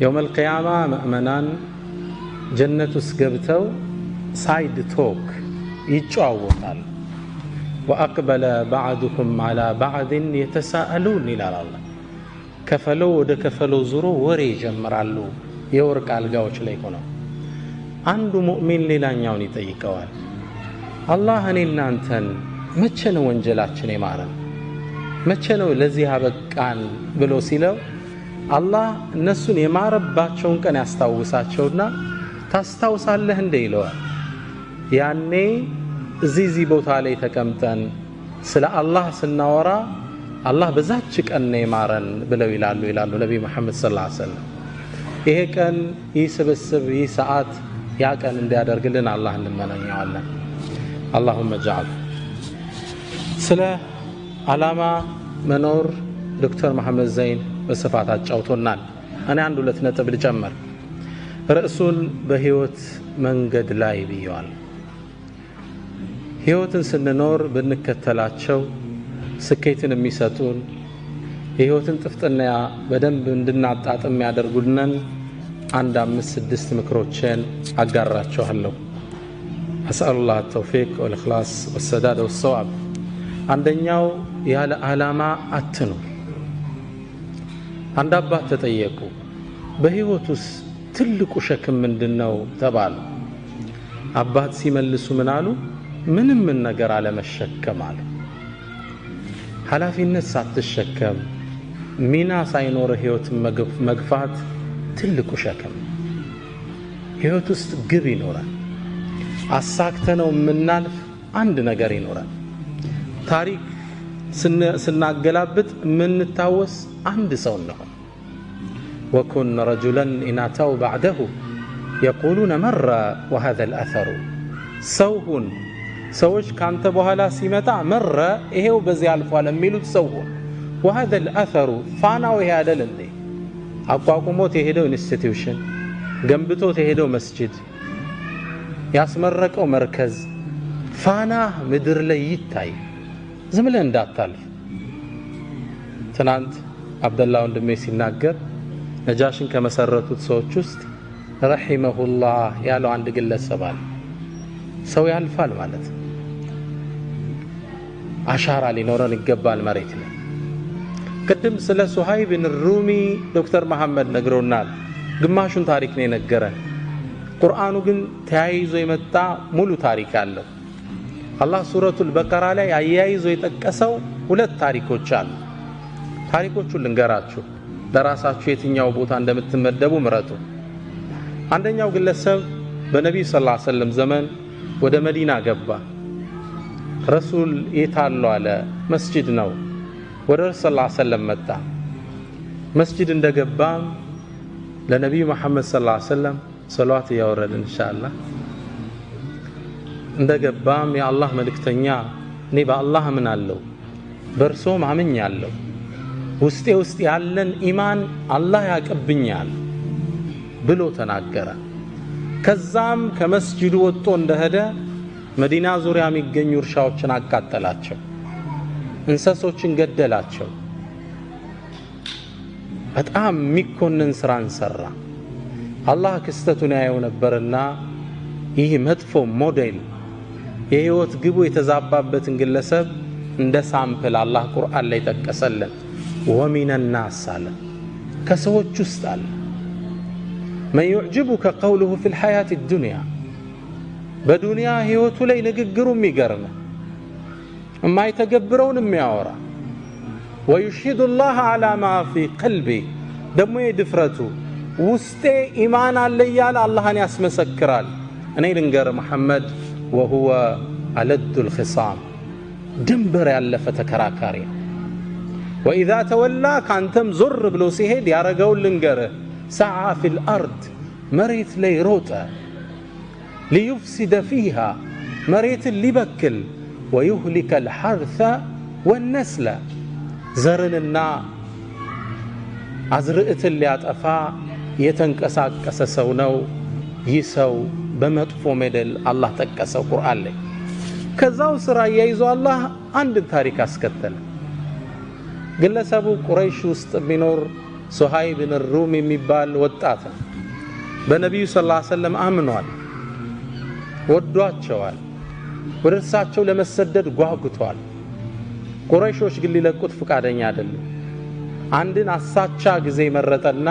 يوم القيامة مؤمنان جنة سقبتو سايد توك يتشاوطال وأقبل بعضكم على بعض يتساءلون إلى الله كفلو ود كفلو زرو وري جمرالو يورك አልጋዎች ላይ ሆነው አንዱ ሙእሚን ሌላኛውን ይጠይቀዋል አላህ እኔና አንተን መቼ ነው ወንጀላችን የማረን መቼ ነው ለዚህ አበቃን ብሎ ሲለው አላህ እነሱን የማረባቸውን ቀን ያስታውሳቸውና ታስታውሳለህ እንደ ይለዋል ያኔ እዚህ ቦታ ላይ ተቀምጠን ስለ አላህ ስናወራ አላህ በዛች ቀን ነው የማረን ብለው ይላሉ ነብይ መሐመድ ሰለላሁ ዐለይሂ ወሰለም ይሄ ቀን ይስብስብ ይሰዓት ያ ቀን እንዲያደርግልን አላህ እንመናኛለን اللهم اجعل ስለ ዓላማ መኖር ዶክተር መሐመድ ዘይን በስፋት አጫውቶናል እኔ አንድ ሁለት ነጥብ ልጨምር ርዕሱን በህይወት መንገድ ላይ ብየዋል ህይወትን ስንኖር ብንከተላቸው ስኬትን የሚሰጡን የህይወትን ጥፍጥና በደንብ እንድናጣጥም ያደርጉልናል አንድ 5-6 ምክሮችን አጋራቸዋለሁ أسأل الله التوفيق والإخلاص والسداد والصواب عندኛው ያለ ዓላማ አትኑር አንድ አባት ተጠየቁ በህይወቱስ ትልቁ ሸክም ምንድነው ተባሉ አባት ሲመልሱ ምን አሉ ምንም ነገር አለመሸከም አሉ ኃላፊነት ሳትሸከም ሚና ሳይኖር ህይወት መግፋት ትልቁ ሸክም ህይወት ውስጥ ግብ ይኖራል አሳክተነው ምናልፍ አንድ ነገር ይኖራል ታሪክ ስናገላብጥ ምንታወስ አንድ ሰው ነው وكن رجلا إن أتوا بعده يقولون مر وهذا الأثر سوهن سوش كانت بوهلا سيمتا مر إيهو بزي الفوال ميلوت سوهن وهذا الأثر فانا وهذا لندي أقواكمو تهدو انستيتيوشن جنبتو تهدو مسجد ያስመረቀው መርከዝ ፋና ምድር ላይ ይታይ ዝም ብለን እንዳታልፍ ትናንት አብደላህ ወንድሜ ሲናገር ነጃሽን ከመሰረቱት ሰዎች ውስጥ ረሂመሁላህ ያለው አንድ ግለሰብ አለ ሰው ያልፋል ማለት አሻራ ሊኖረን ይገባል መሬት ላይ ቅድም ስለ ሱሃይብ ብን ሩሚ ዶክተር መሐመድ ነግሮናል ግማሹን ታሪክ ነው የነገረን ቁርአኑ ግን ተያይዞ የመጣ ሙሉ ታሪክ አለው አላህ ሱረቱል በቀራ ላይ አያይዞ የጠቀሰው ሁለት ታሪኮች አሉ ታሪኮቹን ልንገራችሁ ለራሳችሁ የትኛው ቦታ እንደምትመደቡ ምረጡ አንደኛው ግለሰብ በነብዩ ሰለላሁ ዐለይሂ ወሰለም ዘመን ወደ መዲና ገባ ረሱል የታሉ አለ መስጂድ ነው ወደ ረሱል ሰለላሁ ዐለይሂ ወሰለም መጣ መስጂድ እንደገባ ለነብዩ መሐመድ ሰለላሁ ዐለይሂ ወሰለም صلوات يورد إن شاء الله እንደገባም የአላህ መልእክተኛ እኔ በአላህ ምን አለው በርሶም አምኛለሁ ውስጥ ያለን ኢማን አላህ ያቀብኛል ብሎ ተናገረ ከዛም ከመስጂዱ ወጥቶ እንደሄደ መዲና ዙሪያ የሚገኙ እርሻዎችን አቃጠላቸው እንስሶችን ገደላቸው በጣም የሚኮንን ስራን ሰራ አላህ ክስተቱን ያየው ነበርና ይህ መጥፎ ሞዴል የህይወት ግቡ የተዛባበትን ግለሰብ እንደ ሳምፕል አላህ ቁርአን ላይ ተቀሰለን ومن الناس አለ ከሰዎች ውስጥ አለ من يعجبك قوله في الحياة الدنيا በዱንያ ህይወቱ ላይ ንግግሩ የሚገርም የማይተገብረውን የሚያወራ ويشهد الله على ما في قلبه ደሞ የድፍረቱ ውስጤ ኢማን አለ ያለ አላህን ያስመሰክራል እኔ ልንገር መሐመድ وهو ألد الخصام ድንበር ያለፈ ተከራካሪ واذا تولى ካንተም ዞር ብሎ ሲሄድ ያረጋው ልንገር سعى في الارض መሬት ላይ ሮጠ ليفسد فيها መሬት ሊበክል ويهلك الحرث والنسل ዘርንና አዝርዕትን ሊያጠፋ የተንቀሳቀሰ ሰው ነው ይሰው በመጥፎ ሞዴል አላህ ተቀሰው ቁርአን ላይ ከዛው ስራ ያይዞ አላህ አንድ ታሪክ አስከተለ ግለሰቡ ቁረይሽ ውስጥ ቢኖር ሱሃይብ ብን ሩም የሚባል ወጣት በነብዩ ሰለላሁ ዐለይሂ ወሰለም አምኗል፣ ወዷቸዋል፣ ወደ እርሳቸው ለመሰደድ ጓጉቷል። ቁረይሾች ግን ሊለቁት ፍቃደኛ አይደሉም። አንድን አሳቻ ጊዜ መረጠና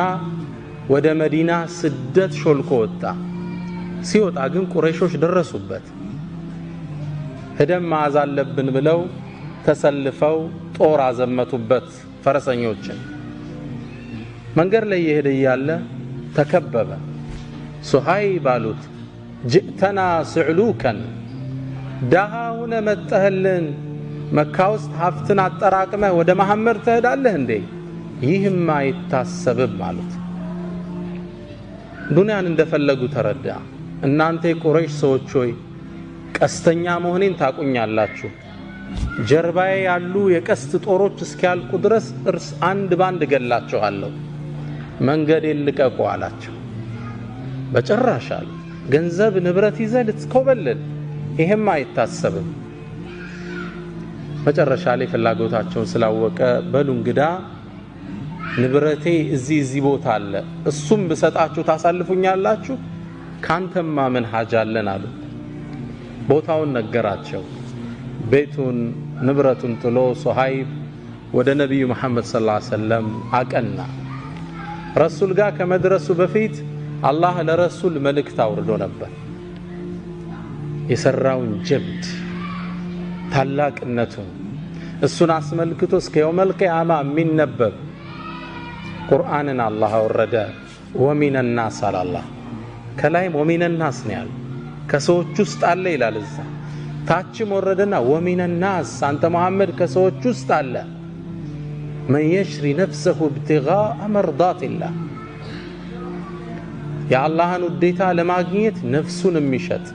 ወደ መዲና ስደት ሾልኮ ወጣ። ሲወጣ ግን ቁረይሾች ደረሱበት። ሄደም ማዝ አለብን ብለው ተሰልፈው ጦር አዘመቱበት ፈረሰኞችን። መንገድ ላይ እየሄደ እያለ ተከበበ። ሱሃይብ አሉት ጅእተና ስዕሉከን፣ ደሃውነ መጠህልን መካ ውስጥ ሀብትን አጠራቅመህ ወደ መሐመድ ትሄዳለህ እንዴ? ይህም አይታሰብም አሉት። ዱንያን እንደፈለጉ ተረዳ። እናንተ የቁረይሽ ሰዎች ሆይ ቀስተኛ መሆኔን ታቁኛላችሁ። ጀርባዬ ያሉ የቀስት ጦሮች እስኪያልቁ ድረስ እርስ አንድ ባንድ ገላችኋለሁ። መንገዴን ልቀቁ አላቸው። በጭራሽ አሉ። ገንዘብ ንብረት ይዘህ ልትኮበልል? ይሄም አይታሰብም። መጨረሻ ላይ ፍላጎታቸውን ስላወቀ በሉ እንግዳ ንብረቴ እዚህ ቦታ አለ፣ እሱም ብሰጣችሁ ታሳልፉኛላችሁ? ካንተማ ምን ሐጃ አለን አሉ። ቦታውን ነገራቸው። ቤቱን ንብረቱን ጥሎ ሱሃይብ ወደ ነብዩ መሐመድ ሰለላሁ ዐለይሂ ወሰለም አቀና። ረሱል ጋር ከመድረሱ በፊት አላህ ለረሱል መልእክት አውርዶ ነበር። የሰራውን ጀብድ ታላቅነቱን እሱን አስመልክቶ እስከ የውመል ቂያማ የሚነበብ ቁርአንን አላህ አወረደ። ወሚነ ናስ አላህ ከላይም ወሚነ ናስ ነው ያለው፣ ከሰዎች ውስጥ አለ ይላል። እዛ ታችም ወረደና ወሚነ ናስ አንተ መሐመድ ከሰዎች ውስጥ አለ መን የሽሪ ነፍሰሁ ኢብቲጋአ መርዳቲላህ፣ የአላህን ውዴታ ለማግኘት ነፍሱን የሚሸጥ።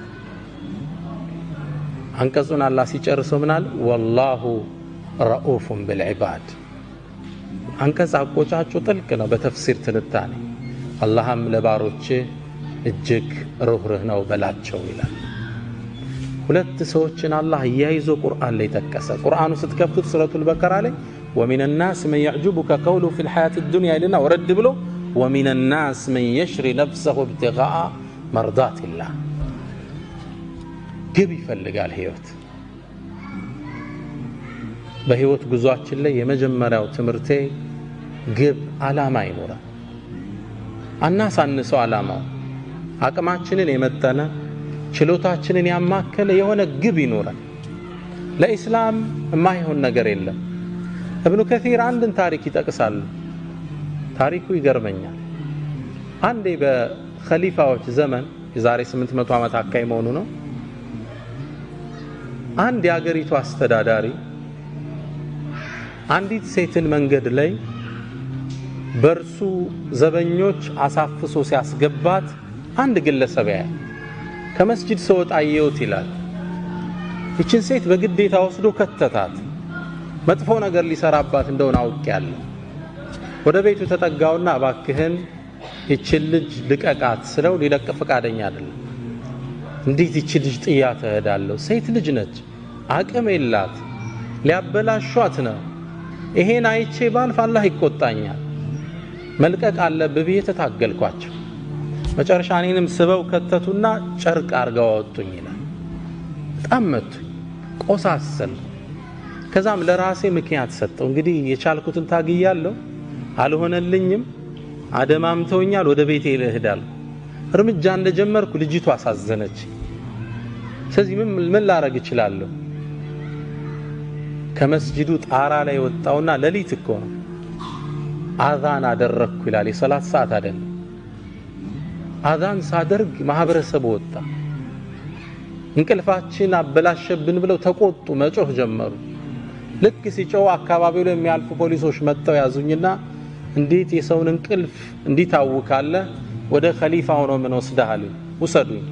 አንቀጹን አላህ ሲጨርሰው ምናል ወላሁ ረኡፉን ቢልዒባድ። አንቀጽ አቆጫጩ ጥልቅ ነው በተፍሲር ትንታኔ። አላህም ለባሮች እጅግ ሩህሩህ ነው በላቸው ይላል። ሁለት ሰዎችን አላህ እያይዞ ቁርአን ላይ ጠቀሰ። ቁርአኑ ስትከፍቱት ሱረቱል በቀራ ላይ ወሚነ ናስ መን የዕጁቡከ ቀውሉ ፊል ሐያቲ ዱንያ ይልና ወረድ ብሎ ወሚነ ናስ መን የሽሪ ነፍሰሁ ኢብቲጋአ መርዳቲላህ። ግብ ይፈልጋል ህይወት። በህይወት ጉዟችን ላይ የመጀመሪያው ትምህርቴ ግብ ዓላማ ይኖራል። አናሳንሰው ዓላማው። አቅማችንን የመጠነ ችሎታችንን ያማከለ የሆነ ግብ ይኖራል። ለኢስላም የማይሆን ነገር የለም። እብኑ ከሲር አንድን ታሪክ ይጠቅሳሉ። ታሪኩ ይገርመኛል። አንዴ በኸሊፋዎች ዘመን የዛሬ 800 ዓመት አካባቢ መሆኑ ነው። አንድ የአገሪቱ አስተዳዳሪ አንዲት ሴትን መንገድ ላይ በርሱ ዘበኞች አሳፍሶ ሲያስገባት አንድ ግለሰብ ያያል። ከመስጂድ ሰወጣ አየሁት ይላል። ይችን ሴት በግዴታ ወስዶ ከተታት። መጥፎ ነገር ሊሰራባት እንደሆነ አውቄያለሁ። ወደ ቤቱ ተጠጋውና እባክህን ይችን ልጅ ልቀቃት ስለው ሊለቅ ፈቃደኛ አይደለም። እንዴት ይችን ልጅ ጥያት እሄዳለሁ? ሴት ልጅ ነች፣ አቅም የላት፣ ሊያበላሿት ነው። ይሄን አይቼ ባልፍ አላህ ይቆጣኛል። መልቀቅ አለብህ ብዬ ተታገልኳቸው። መጨረሻ እኔንም ስበው ከተቱና ጨርቅ አርገው አወጡኝ ይላል። በጣም መቱኝ፣ ቆሳሰል። ከዛም ለራሴ ምክንያት ሰጠው። እንግዲህ የቻልኩትን ታግያለሁ፣ አልሆነልኝም፣ አደማምተውኛል፣ ወደ ቤቴ ልሄዳለሁ። እርምጃ እንደጀመርኩ ልጅቷ አሳዘነች። ስለዚህ ምን ላረግ እችላለሁ? ከመስጂዱ ጣራ ላይ ወጣውና ሌሊት እኮ ነው አዛን አደረግኩ ይላል። የሰላት ሰዓት አይደለም። አዛን ሳደርግ ማህበረሰቡ ወጣ። እንቅልፋችን አበላሸብን ብለው ተቆጡ፣ መጮህ ጀመሩ። ልክ ሲጮህ አካባቢው ላይ የሚያልፉ ፖሊሶች መጥተው ያዙኝና እንዴት የሰውን እንቅልፍ እንዲታውካለህ? ወደ ኸሊፋው ነው ምን ወስደሃል? ውሰዱኝ።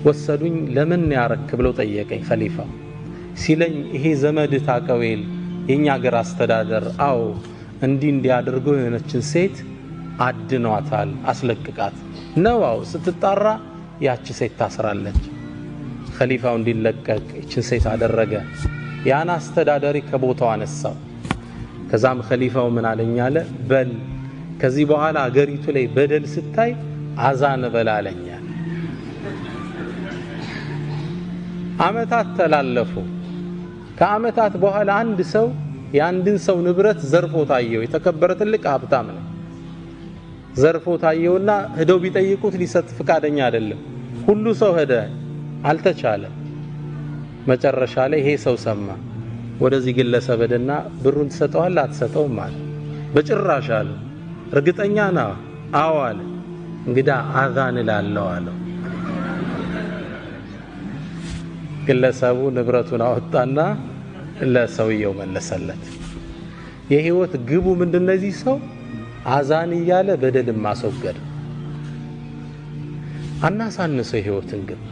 ወሰዱኝ። ለምን ያረክ ብለው ጠየቀኝ ኸሊፋው። ሲለኝ ይሄ ዘመድ ታቀዌል የኛ ሀገር አስተዳደር አው እንዲያደርገው የሆነችን ሴት አድኗታል፣ አስለቅቃት ነው። አው ስትጣራ ያቺ ሴት ታስራለች። ኸሊፋው እንዲለቀቅ እቺን ሴት አደረገ። ያን አስተዳዳሪ ከቦታው አነሳው። ከዛም ኸሊፋው ምን አለኝ አለ፣ በል ከዚህ በኋላ አገሪቱ ላይ በደል ስታይ አዛን በላለኛል። አመታት ተላለፉ። ከአመታት በኋላ አንድ ሰው የአንድን ሰው ንብረት ዘርፎ ታየው። የተከበረ ትልቅ ሀብታም ነው። ዘርፎ ታየውና ሄደው ቢጠይቁት ሊሰጥ ፍቃደኛ አይደለም። ሁሉ ሰው ሄደ፣ አልተቻለም። መጨረሻ ላይ ይሄ ሰው ሰማ። ወደዚህ ግለሰብ ሄደና ብሩን ትሰጠዋለህ አትሰጠውም አለ። በጭራሽ አለ። እርግጠኛ ነው? አዎ አለ። እንግዳ አዛን እላለሁ አለው። ግለሰቡ ንብረቱን አወጣና ለሰውየው መለሰለት። የህይወት ግቡ ምንድነው? እዚህ ሰው አዛን እያለ በደልን ማስወገድ። አናሳንሰው የህይወትን ግብ።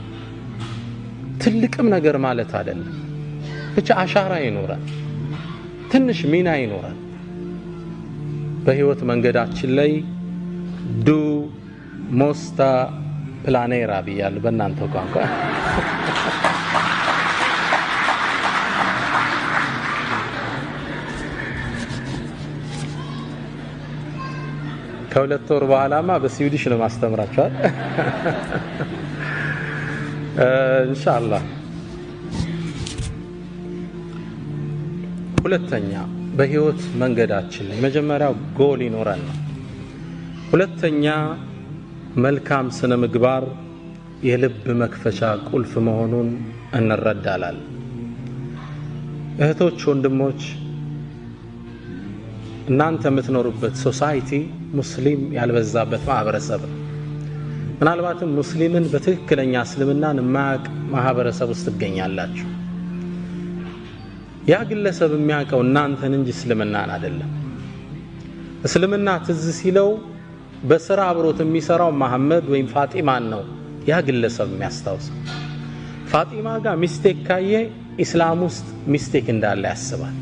ትልቅም ነገር ማለት አይደለም፣ ብቻ አሻራ ይኖራል፣ ትንሽ ሚና ይኖራል በህይወት መንገዳችን ላይ። ዱ ሞስታ ፕላኔራ ብያለሁ በእናንተው ቋንቋ። ከሁለት ወር በኋላማ በስዊዲሽ ነው ማስተምራችኋል ኢንሻአላህ። ሁለተኛ በህይወት መንገዳችን ላይ መጀመሪያው ጎል ይኖራል። ሁለተኛ መልካም ስነ ምግባር የልብ መክፈቻ ቁልፍ መሆኑን እንረዳለን። እህቶች፣ ወንድሞች፣ እናንተ የምትኖሩበት ሶሳይቲ ሙስሊም ያልበዛበት ማህበረሰብ ነው። ምናልባትም ሙስሊምን በትክክለኛ እስልምናን የማያውቅ ማህበረሰብ ውስጥ ትገኛላችሁ። ያ ግለሰብ የሚያውቀው እናንተን እንጂ እስልምናን አይደለም። እስልምና ትዝ ሲለው በስራ አብሮት የሚሰራው መሐመድ ወይም ፋጢማን ነው ያ ግለሰብ የሚያስታውሰው። ፋጢማ ጋር ሚስቴክ ካየ ኢስላም ውስጥ ሚስቴክ እንዳለ ያስባል።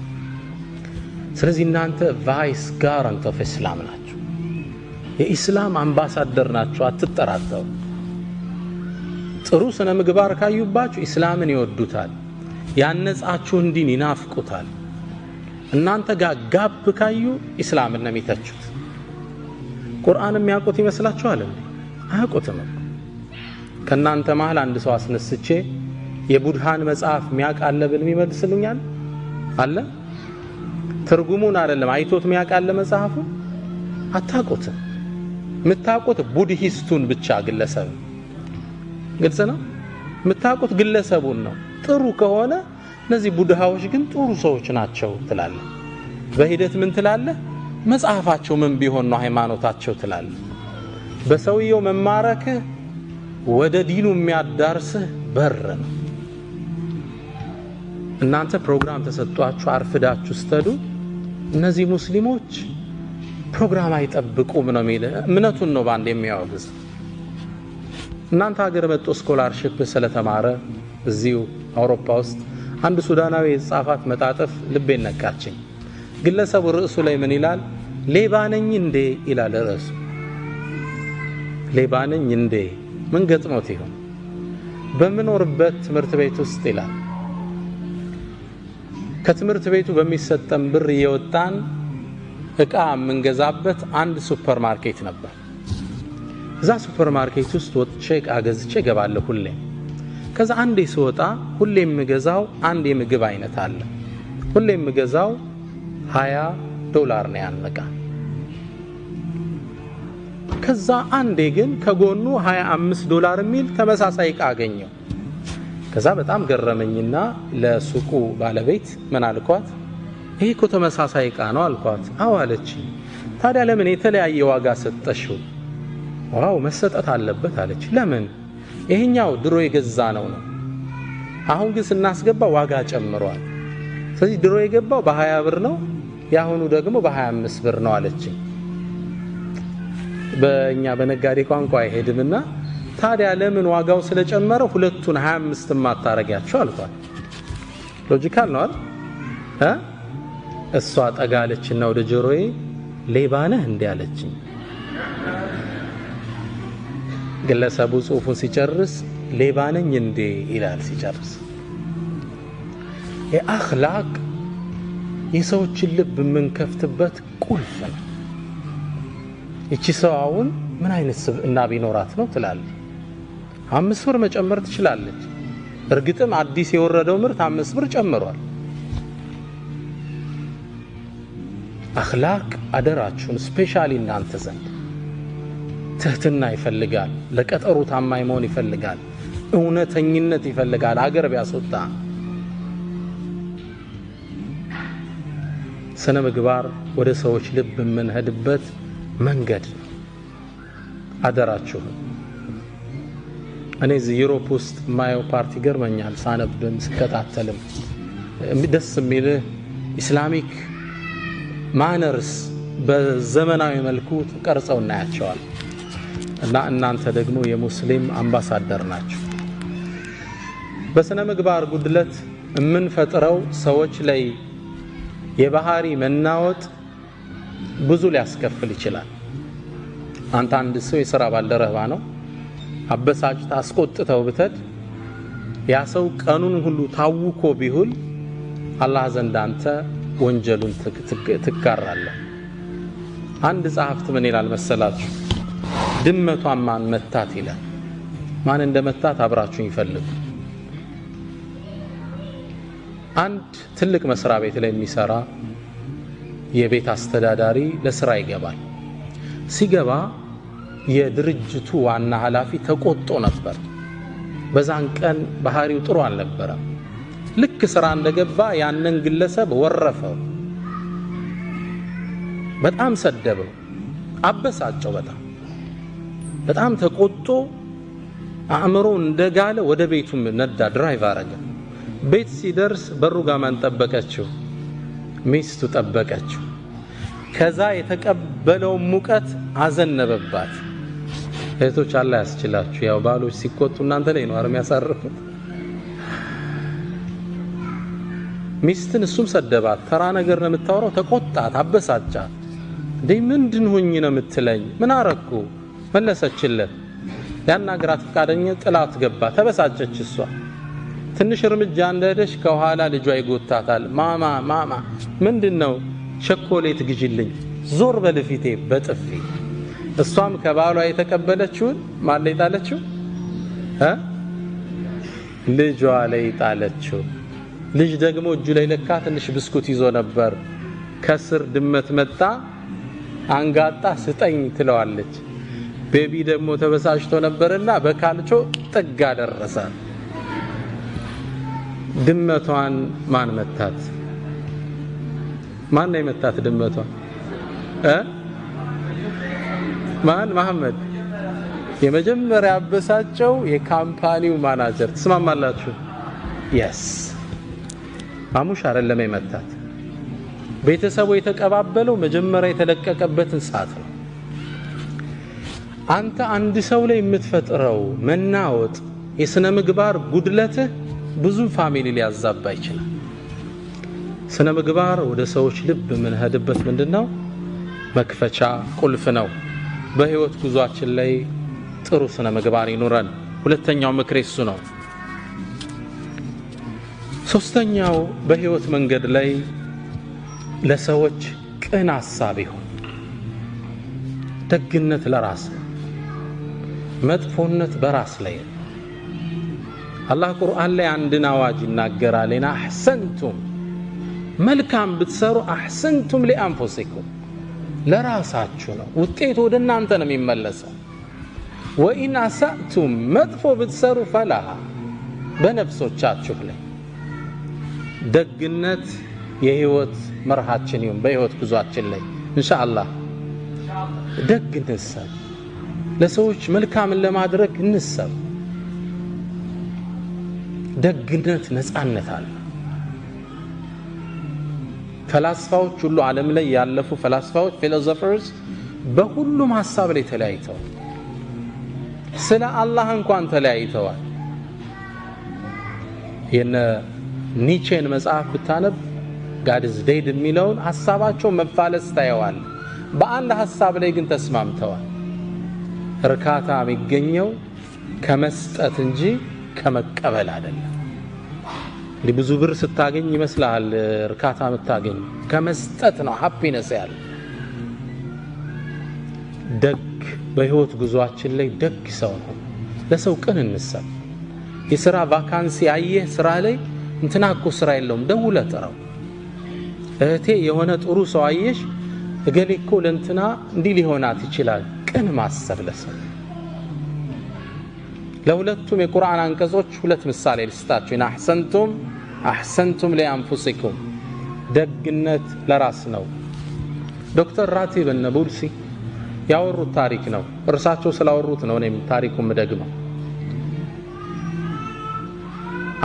ስለዚህ እናንተ ቫይስ ጋራንት ኦፍ ኢስላም ናችሁ፣ የኢስላም አምባሳደር ናችሁ። አትጠራጠሩ። ጥሩ ስነ ምግባር ካዩባችሁ ኢስላምን ይወዱታል፣ ያነጻችሁን ዲን ይናፍቁታል። እናንተ ጋር ጋብ ካዩ ኢስላምን ነው የሚተቹት። ቁርአን የሚያውቁት ይመስላችኋል እንዴ? አያውቁትም። ከናንተ መሃል አንድ ሰው አስነስቼ የቡድሃን መጽሐፍ የሚያውቃለ ብል ይመልስልኛል አለ? ትርጉሙን አይደለም አይቶት የሚያውቃለ መጽሐፉ? አታውቁትም። የምታውቁት ቡድሂስቱን ብቻ ግለሰብ። ግልጽ ነው። የምታውቁት ግለሰቡን ነው። ጥሩ ከሆነ እነዚህ ቡድሃዎች ግን ጥሩ ሰዎች ናቸው ትላለ። በሂደት ምን ትላለ? መጽሐፋቸው ምን ቢሆን ነው ሃይማኖታቸው ትላለ። በሰውየው መማረክ ወደ ዲኑ የሚያዳርስህ በር ነው። እናንተ ፕሮግራም ተሰጥቷችሁ አርፍዳችሁ ስትሄዱ እነዚህ ሙስሊሞች ፕሮግራም አይጠብቁም ነው የሚል እምነቱን ነው ባንድ የሚያወግዝ። እናንተ ሀገር መጥቶ ስኮላርሺፕ ስለተማረ እዚሁ አውሮፓ ውስጥ አንድ ሱዳናዊ የጻፋት መጣጥፍ ልቤን ነካችኝ። ግለሰቡ ርዕሱ ላይ ምን ይላል? ሌባ ነኝ እንዴ ይላል ርዕሱ። ሌባ ነኝ እንዴ? ምን ገጥሞት ይሆን? በምኖርበት ትምህርት ቤት ውስጥ ይላል ከትምህርት ቤቱ በሚሰጠን ብር እየወጣን እቃ የምንገዛበት አንድ ሱፐር ማርኬት ነበር። እዛ ሱፐር ማርኬት ውስጥ ወጥቼ እቃ ገዝቼ እገባለሁ ሁሌ። ከዛ አንዴ ስወጣ ሁሌ የምገዛው አንድ የምግብ አይነት አለ። ሁሌ የምገዛው $20 ነው ያን እቃ። ከዛ አንዴ ግን ከጎኑ $25 የሚል ተመሳሳይ እቃ አገኘው። ከዛ በጣም ገረመኝና ለሱቁ ባለቤት ምን አልኳት? ይሄ እኮ ተመሳሳይ እቃ ነው አልኳት። አዎ አለች። ታዲያ ለምን የተለያየ ዋጋ ሰጠሽው? ዋው መሰጠት አለበት አለች። ለምን? ይሄኛው ድሮ የገዛ ነው። አሁን ግን ስናስገባ ዋጋ ጨምሯል። ስለዚህ ድሮ የገባው በ20 ብር ነው፣ ያሁኑ ደግሞ በ25 ብር ነው አለች። በእኛ በነጋዴ ቋንቋ አይሄድምና ታዲያ ለምን ዋጋው ስለጨመረ ሁለቱን 25 ማታረጋቸው አልኳት። ሎጂካል ነው አይደል? እሷ ጠጋለችና ወደ ጆሮዬ ሌባ ነህ እንዴ አለችኝ። ግለሰቡ ጽሑፉን ሲጨርስ ሌባ ነኝ እንዴ ይላል ሲጨርስ። የአኽላቅ የሰዎችን ልብ የምንከፍትበት ቁልፍ ነው። እቺ ሰው አሁን ምን አይነት ስብዕና ቢኖራት ነው ትላለች። 5 ብር መጨመር ትችላለች። እርግጥም አዲስ የወረደው ምርት 5 ብር ጨምሯል። አኽላቅ አደራችሁን ስፔሻሊ እናንተ ዘንድ ትህትና ይፈልጋል። ለቀጠሩ ታማኝ መሆን ይፈልጋል። እውነተኝነት ይፈልጋል። አገር ቢያስወጣ ስነ ምግባር ወደ ሰዎች ልብ የምንሄድበት መንገድ ነው። አደራችሁ እኔ እዚህ ዩሮፕ ውስጥ ማየው ፓርቲ ገርመኛል። ሳነብም ስከታተልም ደስ የሚል ኢስላሚክ ማነርስ በዘመናዊ መልኩ ተቀርጸው እናያቸዋል። እና እናንተ ደግሞ የሙስሊም አምባሳደር ናችሁ። በስነ ምግባር ጉድለት የምንፈጥረው ሰዎች ላይ የባህሪ መናወጥ ብዙ ሊያስከፍል ይችላል። አንተ አንድ ሰው የሥራ ባልደረባ ነው፣ አበሳጭታ አስቆጥተው ብትድ ያ ሰው ቀኑን ሁሉ ታውኮ ቢሁል አላህ ዘንድ አንተ ወንጀሉን ትጋራለህ። አንድ ጸሐፍት ምን ይላል መሰላችሁ? ድመቷን ማን መታት ይላል። ማን እንደመታት አብራችሁን ይፈልጉ። አንድ ትልቅ መስሪያ ቤት ላይ የሚሰራ የቤት አስተዳዳሪ ለስራ ይገባል። ሲገባ የድርጅቱ ዋና ኃላፊ ተቆጥቶ ነበር። በዛን ቀን ባህሪው ጥሩ አልነበረም። ልክ ስራ እንደገባ ያንን ግለሰብ ወረፈው፣ በጣም ሰደበው፣ አበሳጨው። በጣም ተቆጥቶ አእምሮ እንደጋለ ወደ ቤቱ ነዳ፣ ድራይቭ አረገ። ቤት ሲደርስ በሩ ጋር ማን ጠበቀችው? ሚስቱ ጠበቀችው። ከዛ የተቀበለው ሙቀት አዘነበባት። እህቶች አላህ ያስችላችሁ። ያው ባሎች ሲቆጡ እናንተ ላይ ነው አርም ያሳርፉት። ሚስትን እሱም ሰደባት። ተራ ነገር ነው የምታወራው። ተቆጣት፣ አበሳጫት። እንዴ ምንድን ሆኜ ነው የምትለኝ? ምን አረኩ? መለሰችለት። ያናግራት ፈቃደኛ ጥላት ገባ። ተበሳጨች እሷ። ትንሽ እርምጃ እንደሄደች ከኋላ ልጇ ይጎታታል። ማማ ምንድነው? ቸኮሌት ግዢልኝ፣ ዞር በልፊቴ በጥፊ። እሷም ከባሏ የተቀበለችውን ማን ላይ ጣለችው? ልጇ ላይ ጣለችው። ልጅ ደግሞ እጁ ላይ ለካ ትንሽ ብስኩት ይዞ ነበር። ከስር ድመት መጣ፣ አንጋጣ ስጠኝ ትለዋለች። ቤቢ ደግሞ ተበሳጭቶ ነበርና በካልቾ ጥጋ ደረሰ። ድመቷን ማን መታት? ማን ነው የመታት ድመቷን? ማን? መሐመድ። የመጀመሪያ አበሳጨው የካምፓኒው ማናጀር። ትስማማላችሁ? የስ ማሙሽ አይደለም የመታት። ቤተሰቡ የተቀባበለው መጀመሪያ የተለቀቀበትን ሰዓት ነው። አንተ አንድ ሰው ላይ የምትፈጥረው መናወጥ፣ የስነ ምግባር ጉድለትህ ብዙ ፋሚሊ ሊያዛባ ይችላል። ስነ ምግባር ወደ ሰዎች ልብ የምንሄድበት ምንድነው? መክፈቻ ቁልፍ ነው። በህይወት ጉዟችን ላይ ጥሩ ስነ ምግባር ይኑረን። ሁለተኛው ምክር እሱ ነው። ሶስተኛው በህይወት መንገድ ላይ ለሰዎች ቅን ሐሳብ ይሁን። ደግነት ለራስ፣ መጥፎነት በራስ ላይ። አላህ ቁርአን ላይ አንድን አዋጅ ይናገራል። ኢና አህሰንቱም፣ መልካም ብትሰሩ አህሰንቱም ሊአንፉሲኩም፣ ለራሳችሁ ነው፣ ውጤቱ ወደ እናንተ ነው የሚመለሰው። ወኢን አሳእቱም፣ መጥፎ ብትሰሩ ፈላሃ፣ በነፍሶቻችሁ ላይ። ደግነት የህይወት መርሃችን ይሁን። በህይወት ጉዟችን ላይ ኢንሻአላህ ደግ እንሰብ፣ ለሰዎች መልካምን ለማድረግ እንሰብ። ደግነት ነፃነት አለ። ፈላስፋዎች ሁሉ ዓለም ላይ ያለፉ ፈላስፋዎች ፊሎሶፈርስ በሁሉም ሐሳብ ላይ ተለያይተዋል። ስለ አላህ እንኳን ተለያይተዋል። የነ ኒቼን መጽሐፍ ብታነብ ጋድ ኢዝ ዴድ የሚለውን ሐሳባቸው መፋለስ ታየዋል። በአንድ ሐሳብ ላይ ግን ተስማምተዋል። እርካታ የሚገኘው ከመስጠት እንጂ ከመቀበል አይደለም። ብዙ ብር ስታገኝ ይመስላል እርካታ የምታገኝ፣ ከመስጠት ነው ሃፒነስ ያለ። ደግ በህይወት ጉዟችን ላይ ደግ ሰው ነው ለሰው ቅን እንሰብ የሥራ ቫካንሲ አየህ ስራ ላይ እንትና እኮ ስራ የለውም ደውለህ ጥራው እህቴ የሆነ ጥሩ ሰው አየሽ እገሌ እኮ ለእንትና እንዲህ ሊሆናት ይችላል ቅን ማሰብ ለሰው ለሁለቱም የቁርአን አንቀጾች ሁለት ምሳሌ ልስጣችሁ እና አህሰንቱም ለአንፉሲኩም ደግነት ለራስ ነው ዶክተር ራቲብ النابلسي ያወሩት ታሪክ ነው እርሳቸው ስላወሩት ነው እኔም ታሪኩን መደግመው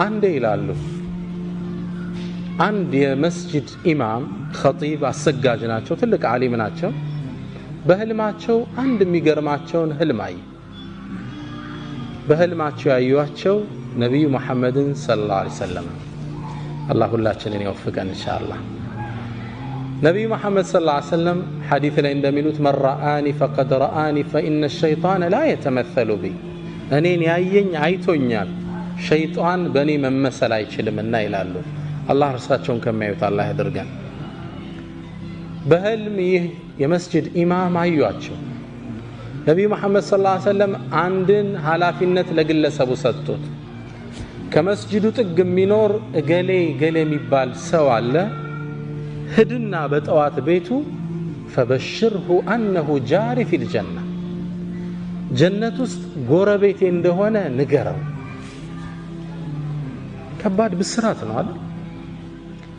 አንዴ ይላሉ አንድ የመስጂድ ኢማም ኸጢብ አሰጋጅ ናቸው ትልቅ ዓሊም ናቸው በህልማቸው አንድ የሚገርማቸውን ህልም አዩ በህልማቸው ያዩዋቸው ነብዩ መሐመድን ሰለላሁ ዐለይሂ ወሰለም አላህ ሁላችንን ይወፍቀን ኢንሻአላህ ነብዩ መሐመድ ሰለላሁ ዐለይሂ ወሰለም ሐዲስ ላይ እንደሚሉት መራአኒ ፈቀድ ረአኒ فإن الشيطان لا يتمثل بي እኔን ያየኝ አይቶኛል ሸይጣን በእኔ መመሰል አይችልምና ይላሉ አላህ እርሳቸውን ከማዩት አላህ ያድርገን በህልም ይህ የመስጂድ ኢማም አዩዋቸው ነብዩ መሐመድ ሰለላሁ ዐለይሂ ወሰለም አንድን ኃላፊነት ለግለሰቡ ሰጡት ከመስጂዱ ጥግ የሚኖር ገሌ የሚባል ሰው አለ ህድና በጠዋት ቤቱ فبشره انه جاري في الجنه ጀነት ውስጥ ጎረቤቴ እንደሆነ ንገረው ከባድ ብስራት ነው አይደል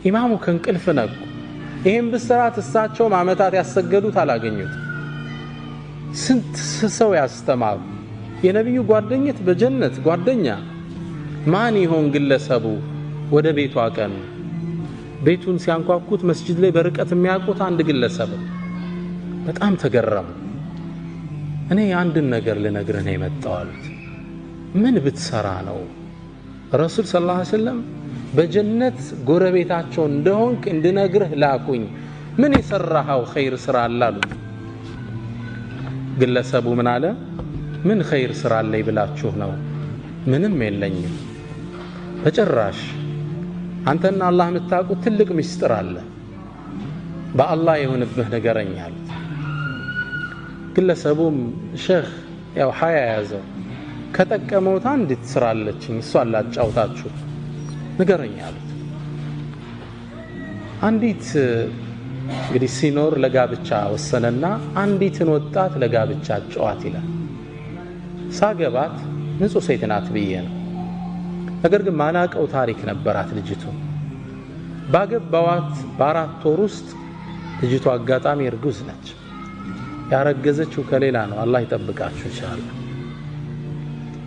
ኢማሙ ከንቅልፍ ነቁ ይሄን ብስራት እሳቸው ማመታት ያሰገዱት አላገኙት ስንት ሰው ያስተማሩ የነብዩ ጓደኝነት በጀነት ጓደኛ ማን ይሆን ግለሰቡ ወደ ቤቱ አቀኑ ቤቱን ሲያንኳኩት መስጂድ ላይ በርቀት የሚያውቁት አንድ ግለሰብ በጣም ተገረሙ እኔ አንድን ነገር ልነግርህ ነው የመጣው አሉት ምን ብትሰራ ነው ረሱል ሰለላሁ ዐለይሂ ወሰለም በጀነት ጎረቤታቸው እንደሆንክ እንድነግርህ ላኩኝ ምን የሰራኸው ኸይር ስራ አላሉ ግለሰቡ ምን አለ ምን ኸይር ስራ አለኝ ብላችሁ ነው ምንም የለኝም በጭራሽ አንተና አላህ የምታውቁት ትልቅ ምስጢር አለ በአላህ የሆነብህ ነገረኛ አሉት ግለሰቡም ሼህ ያው ሀያ ያዘው ከጠቀመውት አንዲት ስራ አለችኝ እሷን ላጫውታችሁ ነገረኛ አሉት አንዲት እንግዲህ ሲኖር ለጋብቻ ወሰነና አንዲትን ወጣት ለጋብቻ ጨዋት ይላል ሳገባት ንጹህ ሴት ናት ብዬ ነው ነገር ግን ማላቀው ታሪክ ነበራት ልጅቱ ባገባዋት በአራት ወር ውስጥ ልጅቱ አጋጣሚ እርጉዝ ነች ያረገዘችው ከሌላ ነው አላህ ይጠብቃችሁ ኢንሻአላህ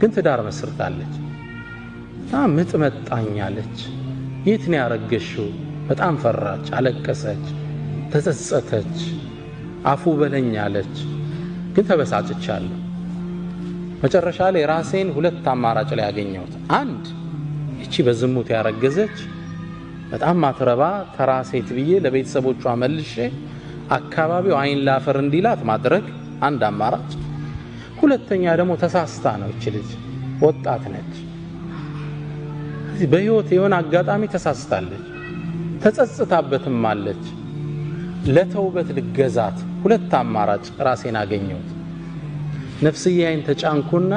ግን ትዳር መስርታለች ምጥ መጣኛለች የት ነው ያረገሽው በጣም ፈራች አለቀሰች ተጸጸተች አፉ በለኛለች ግን ተበሳጭቻለሁ መጨረሻ ላይ ራሴን ሁለት አማራጭ ላይ ያገኘሁት አንድ እቺ በዝሙት ያረገዘች በጣም ማትረባ ተራሴት ብዬ ለቤተሰቦቿ መልሼ አካባቢው አይን ላፈር እንዲላት ማድረግ አንድ አማራጭ ሁለተኛ ደግሞ ተሳስታ ነው እቺ ልጅ ወጣት ነች እዚህ በህይወት የሆነ አጋጣሚ ተሳስታለች ተጸጽታበትም አለች ለተውበት ልገዛት ሁለት አማራጭ ራሴን አገኘሁት ነፍስያዬን ተጫንኩና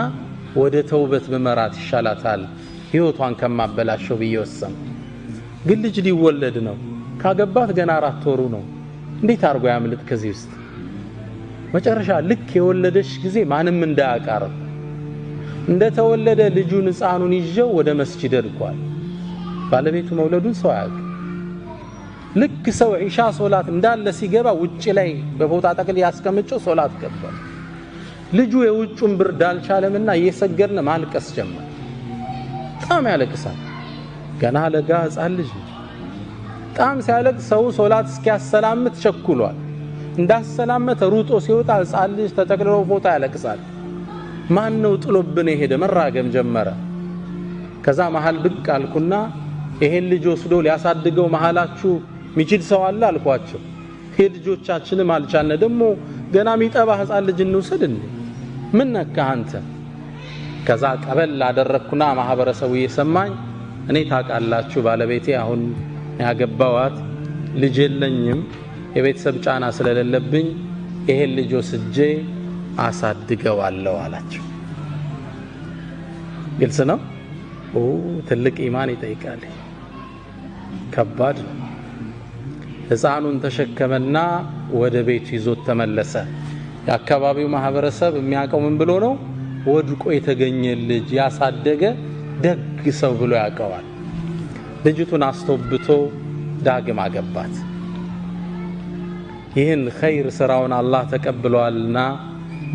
ወደ ተውበት በመራት ይሻላታል ህይወቷን ከማበላሸው ብዬ ወሰንኩ ግን ልጅ ሊወለድ ነው ካገባት ገና 4 ወሩ ነው እንዴት አርጎ ያምልጥ ከዚህ ውስጥ መጨረሻ ልክ የወለደች ጊዜ ማንም እንዳያቃርብ እንደተወለደ ልጁን ህፃኑን ይዤው ወደ መስጂድ ሄድኳል ባለቤቱ መውለዱን ሰው ያውቅ ልክ ሰው ኢሻ ሶላት እንዳለ ሲገባ ውጪ ላይ በፎጣ ጠቅል ያስቀምጨው ሶላት ገባ ልጁ የውጩን ብርድ አልቻለምና እየሰገድነ ማልቀስ ጀመረ በጣም ያለቅሳል ገና ለጋ ህፃን ልጅ በጣም ሲያለቅስ ሰው ሶላት እስኪያሰላምት ቸኩሏል እንዳሰላመተ ሩጦ ሲወጣ ህፃን ልጅ ተጠቅልሎ ፎጣ ያለቅሳል ማን ነው ጥሎብን የሄደ መራገም ጀመረ ከዛ መሃል ብቅ አልኩና ይሄን ልጅ ወስዶ ሊያሳድገው መሃላችሁ ሚችል ሰው አለ አልኳቸው ልጆቻችንም አልቻልነ ደሞ ገና ሚጠባ ህፃን ልጅ እንውሰድ እንዴ ምን ነካ አንተ ከዛ ቀበል አደረኩና ማህበረሰቡ እየሰማኝ እኔ ታቃላችሁ ባለቤቴ አሁን ያገባዋት ልጅ የለኝም የቤተሰብ ጫና ስለሌለብኝ ይሄን ልጅ ወስጄ አሳድገዋለሁ አላቸው። ግልጽ ነው። ትልቅ ኢማን ይጠይቃል። ከባድ ነው። ሕፃኑን ተሸከመና ወደ ቤቱ ይዞት ተመለሰ። የአካባቢው ማህበረሰብ የሚያውቀው ምን ብሎ ነው? ወድቆ የተገኘ ልጅ ያሳደገ ደግ ሰው ብሎ ያውቀዋል። ልጅቱን አስተውብቶ ዳግም አገባት። ይህን ኸይር ስራውን አላህ ተቀብሏልና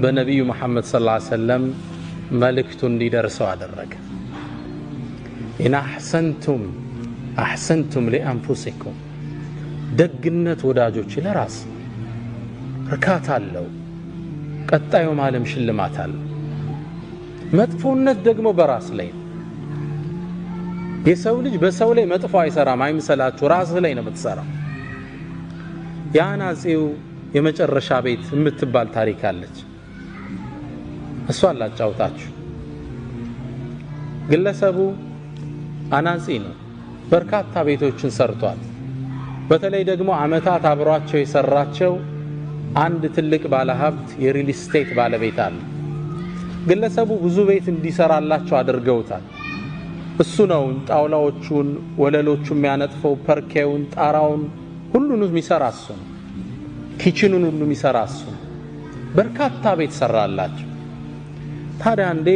በነቢዩ መሐመድ ሰለላሁ ዐለይሂ ወሰለም መልእክቱ እንዲደርሰው አደረገ። ኢን አሕሰንቱም ሊአንፉሲኩም፣ ደግነት ወዳጆች ለራስ እርካታ አለው፣ ቀጣዩም ዓለም ሽልማት አለው። መጥፎነት ደግሞ በራስ ላይ ነው። የሰው ልጅ በሰው ላይ መጥፎ አይሰራም፣ አይምሰላችሁ፣ ራስ ላይ ነው የምትሰራው። የአናጺው የመጨረሻ ቤት የምትባል ታሪክ አለች። እሷን ላጫውታችሁ። ግለሰቡ አናጺ ነው። በርካታ ቤቶችን ሰርቷል። በተለይ ደግሞ አመታት አብሯቸው የሰራቸው አንድ ትልቅ ባለሀብት የሪል ስቴት ባለቤት አለ። ግለሰቡ ብዙ ቤት እንዲሰራላቸው አድርገውታል። እሱ ነው ጣውላዎቹን፣ ወለሎቹን የሚያነጥፈው፣ ፐርኬውን፣ ጣራውን ሁሉንም የሚሰራ እሱ ነው። ኪችኑን ሁሉ የሚሰራ እሱ ነው። በርካታ ቤት ሰራላቸው። ታዲያ አንዴ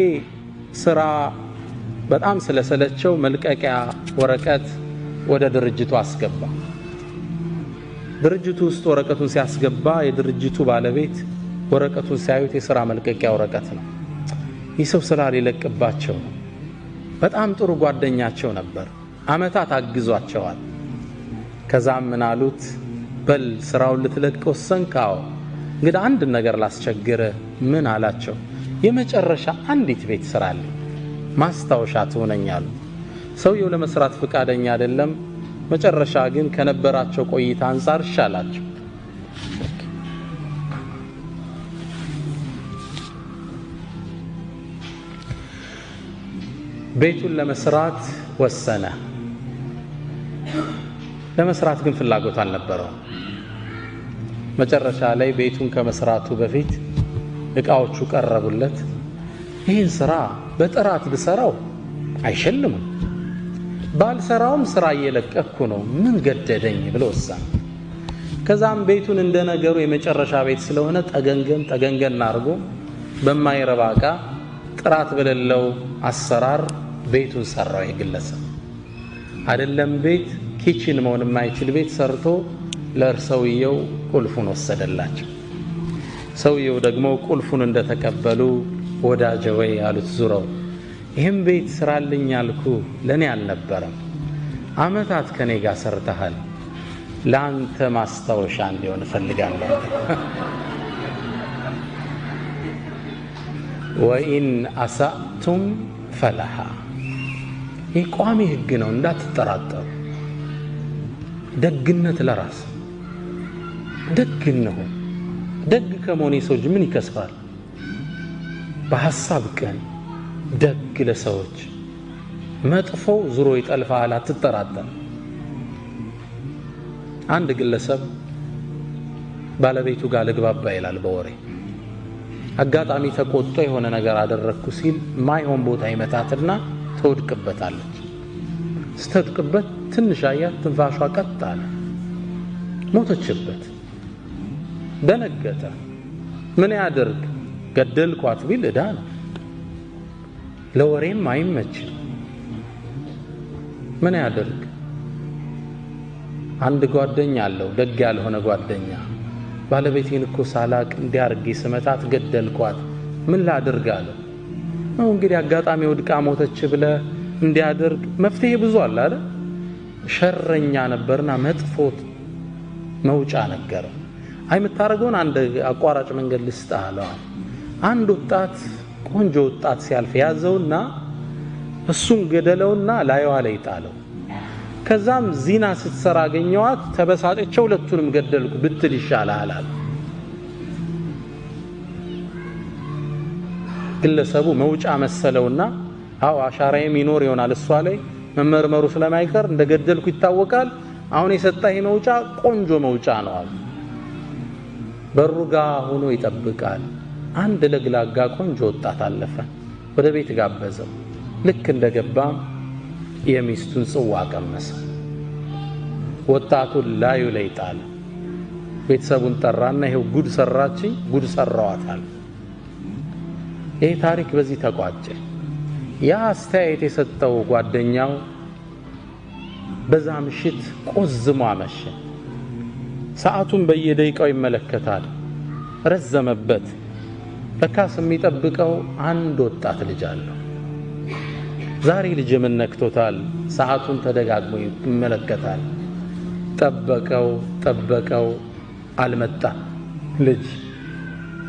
ስራ በጣም ስለሰለቸው መልቀቂያ ወረቀት ወደ ድርጅቱ አስገባ። ድርጅቱ ውስጥ ወረቀቱን ሲያስገባ የድርጅቱ ባለቤት ወረቀቱን ሲያዩት የሥራ መልቀቂያ ወረቀት ነው። ይህ ሰው ስራ ሊለቅባቸው ነው። በጣም ጥሩ ጓደኛቸው ነበር። አመታት አግዟቸዋል። ከዛም ምን አሉት? በል ስራውን ልትለቅ ወሰንክ? አዎ። እንግዲህ አንድ ነገር ላስቸግረ። ምን አላቸው? የመጨረሻ አንዲት ቤት ስራልኝ፣ ማስታወሻ ትሆነኛሉ። ሰውየው ለመስራት ፍቃደኛ አይደለም። መጨረሻ ግን ከነበራቸው ቆይታ አንፃር ይሻላቸው። ቤቱን ለመስራት ወሰነ። ለመስራት ግን ፍላጎት አልነበረው። መጨረሻ ላይ ቤቱን ከመስራቱ በፊት እቃዎቹ ቀረቡለት። ይህን ስራ በጥራት ብሰራው አይሸልሙም፣ ባልሰራውም ስራ እየለቀኩ ነው፣ ምን ገደደኝ ብሎ ወሰነ። ከዛም ቤቱን እንደነገሩ የመጨረሻ ቤት ስለሆነ ጠገንገን አድርጎ በማይረባ እቃ ጥራት በሌለው አሰራር ቤቱን ሰራው። የግለሰብ አይደለም ቤት ኪችን መሆን የማይችል ቤት ሰርቶ ለእርሰውየው ቁልፉን ወሰደላቸው። ሰውየው ደግሞ ቁልፉን እንደተቀበሉ ወዳጄ ወይ ያሉት ዙረው፣ ይህም ቤት ስራልኝ ያልኩ ለኔ አልነበረም፣ አመታት ከኔ ጋር ሰርተሃል፣ ለአንተ ማስታወሻ እንዲሆን እፈልጋለሁ። ወኢን አሳእቱም ፈለሃ፣ ይህ ቋሚ ህግ ነው፣ እንዳትጠራጠሩ። ደግነት ለራስ ደግ ነው። ደግ ከመሆን የሰው ልጅ ምን ይከስራል? በሐሳብ ቀን ደግ ለሰዎች፣ መጥፎ ዙሮ ይጠልፋል፣ አትጠራጠር። አንድ ግለሰብ ባለቤቱ ጋር ልግባባ ይላል በወሬ። አጋጣሚ ተቆጥቶ የሆነ ነገር አደረግኩ ሲል ማይሆን ቦታ ይመታትና ትወድቅበታለች። ስትወድቅበት ትንሽ አያት፣ ትንፋሿ ቀጥ አለ፣ ሞተችበት። ደነገጠ። ምን ያደርግ? ገደልኳት ቢል ዕዳ ነው፣ ለወሬም አይመችም። ምን ያደርግ? አንድ ጓደኛ አለው፣ ደግ ያልሆነ ጓደኛ። ባለቤቴን እኮ ሳላቅ እንዲያርጊ ስመታት ገደልኳት፣ ምን ላድርግ አለው። ነው እንግዲህ አጋጣሚ ወድቃ ሞተች ብለ እንዲያደርግ መፍትሄ ብዙ አለ አይደል? ሸረኛ ነበርና መጥፎት መውጫ ነገረው። አይ የምታረገውን አንድ አቋራጭ መንገድ ልስጥህ አለው። አንድ ወጣት፣ ቆንጆ ወጣት ሲያልፍ ያዘውና እሱን ገደለውና ላይዋ ላይ ጣለው። ከዛም ዚና ስትሰራ አገኘዋት፣ ተበሳጨች፣ ሁለቱንም ገደልኩ ብትል ይሻላል አለ። ግለሰቡ መውጫ መሰለውና አው አሻራዬም ይኖር ይሆናል እሷ ላይ መመርመሩ ስለማይቀር እንደገደልኩ ይታወቃል፣ አሁን የሰጠህ መውጫ ቆንጆ መውጫ ነው አለ። በሩጋ ሆኖ ይጠብቃል። አንድ ለግላጋ ቆንጆ ወጣት አለፈ። ወደ ቤት ጋበዘው። ልክ እንደገባ የሚስቱን ጽዋ ቀመሰ። ወጣቱን ላዩ ላይ ጣለ። ቤተሰቡን ጠራና ይሄው ጉድ ሰራችኝ፣ ጉድ ሰራዋታል። ይሄ ታሪክ በዚህ ተቋጨ። ያ አስተያየት የሰጠው ጓደኛው በዛ ምሽት ቆዝሞ አመሸ። ሰዓቱን በየደቂቃው ይመለከታል። ረዘመበት። ለካስ የሚጠብቀው አንድ ወጣት ልጅ አለው። ዛሬ ልጅ ምን ነክቶታል? ሰዓቱን ተደጋግሞ ይመለከታል። ጠበቀው፣ አልመጣም። ልጅ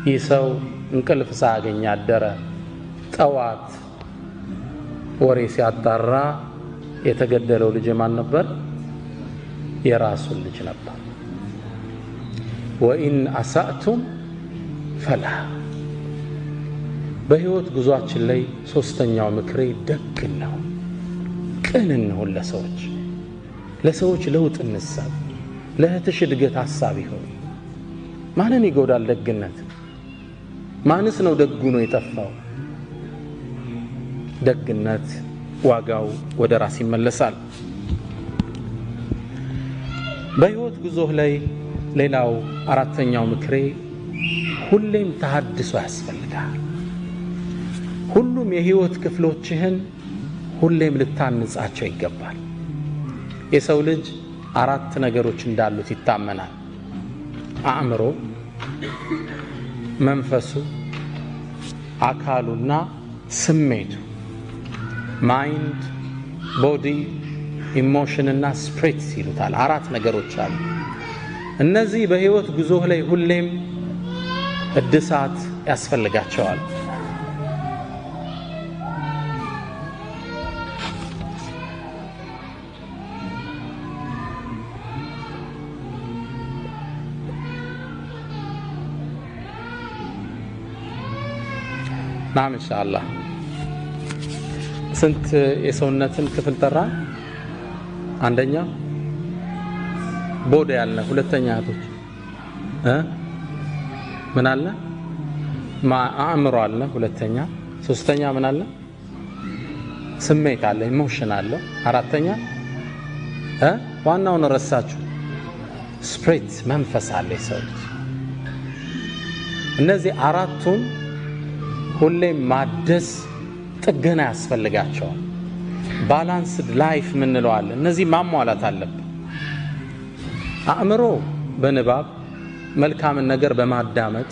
ይህ ሰው እንቅልፍ ሳያገኝ አደረ። ጠዋት ወሬ ሲያጣራ የተገደለው ልጅ ማን ነበር? የራሱን ልጅ ነበር። ወኢን አሳእቱም ፈላ። በህይወት ጉዟችን ላይ ሶስተኛው ምክሬ ደግ ነው። ቅን እንሁን ለሰዎች ለውጥ እንሳብ። ለእህትሽ እድገት ሐሳብ ይሁን። ማንን ይጎዳል ደግነት? ማንስ ነው ደጉ ነው የጠፋው? ደግነት ዋጋው ወደ ራስ ይመለሳል። በህይወት ጉዞህ ላይ ሌላው አራተኛው ምክሬ ሁሌም ተሐድሶ ያስፈልጋል። ሁሉም የህይወት ክፍሎችህን ሁሌም ልታንጻቸው ይገባል። የሰው ልጅ 4 ነገሮች እንዳሉት ይታመናል። አእምሮ፣ መንፈሱ፣ አካሉና ስሜቱ። ማይንድ፣ ቦዲ፣ ኢሞሽን እና ስፒሪት ይሉታል። 4 ነገሮች አሉ። እነዚህ በህይወት ጉዞህ ላይ ሁሌም እድሳት ያስፈልጋቸዋል። ናም ኢንሻአላህ። ስንት የሰውነትን ክፍል ጠራ? አንደኛ ቦዲ ያለ፣ ሁለተኛ እህቶች ምን አለ? አእምሮ አለ፣ ሁለተኛ። ሶስተኛ ምን አለ? ስሜት አለ፣ ኢሞሽን አለ። አራተኛ ዋናውን ረሳችሁ፣ ስፒሪት መንፈስ አለ የሰው ልጅ። እነዚህ 4ቱን ሁሌም ማደስ ጥገና ያስፈልጋቸዋል። ባላንስድ ላይፍ ምንለዋለን። እነዚህ ማሟላት አለብን። አእምሮ በንባብ መልካምን ነገር በማዳመጥ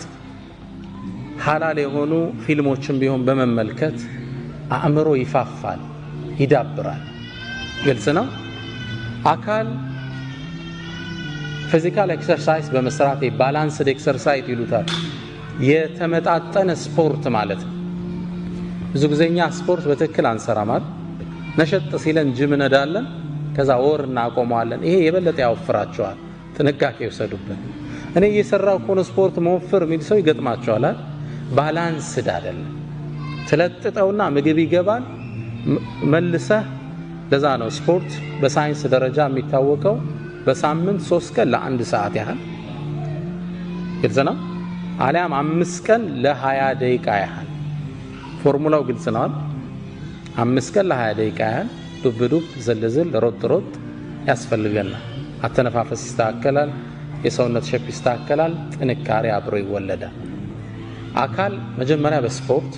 ሐላል የሆኑ ፊልሞችን ቢሆን በመመልከት አእምሮ ይፋፋል፣ ይዳብራል። ግልጽ ነው። አካል ፊዚካል ኤክሰርሳይዝ በመስራት ባላንስድ ኤክሰርሳይዝ ይሉታል። የተመጣጠነ ስፖርት ማለት ነው። ብዙ ጊዜኛ ስፖርት በትክክል አንሰራማል። ነሸጥ ሲለን ጅም ነዳለን፣ ከዛ ወር እናቆመዋለን። ይሄ የበለጠ ያወፍራቸዋል። ጥንቃቄ ይወሰዱበት። እኔ እየሰራው ኮነ ስፖርት መወፈር የሚል ሰው ይገጥማቸዋል። ባላንስድ አይደለም። ትለጥጠውና ምግብ ይገባል መልሰህ። ለዛ ነው ስፖርት በሳይንስ ደረጃ የሚታወቀው በሳምንት 3 ቀን ለ1 ሰዓት ያህል ግልጽ ነው። አሊያም 5 ቀን ለ20 ደቂቃ ያህል። ፎርሙላው ግልጽ ነው። 5 ቀን ለ20 ደቂቃ ያህል ዱብ ዝልዝል ሮጥ ያስፈልገናል። አተነፋፈስ ይስተካከላል፣ የሰውነት ሼፕ ይስተካከላል፣ ጥንካሬ አብሮ ይወለዳል። አካል መጀመሪያ በስፖርት፣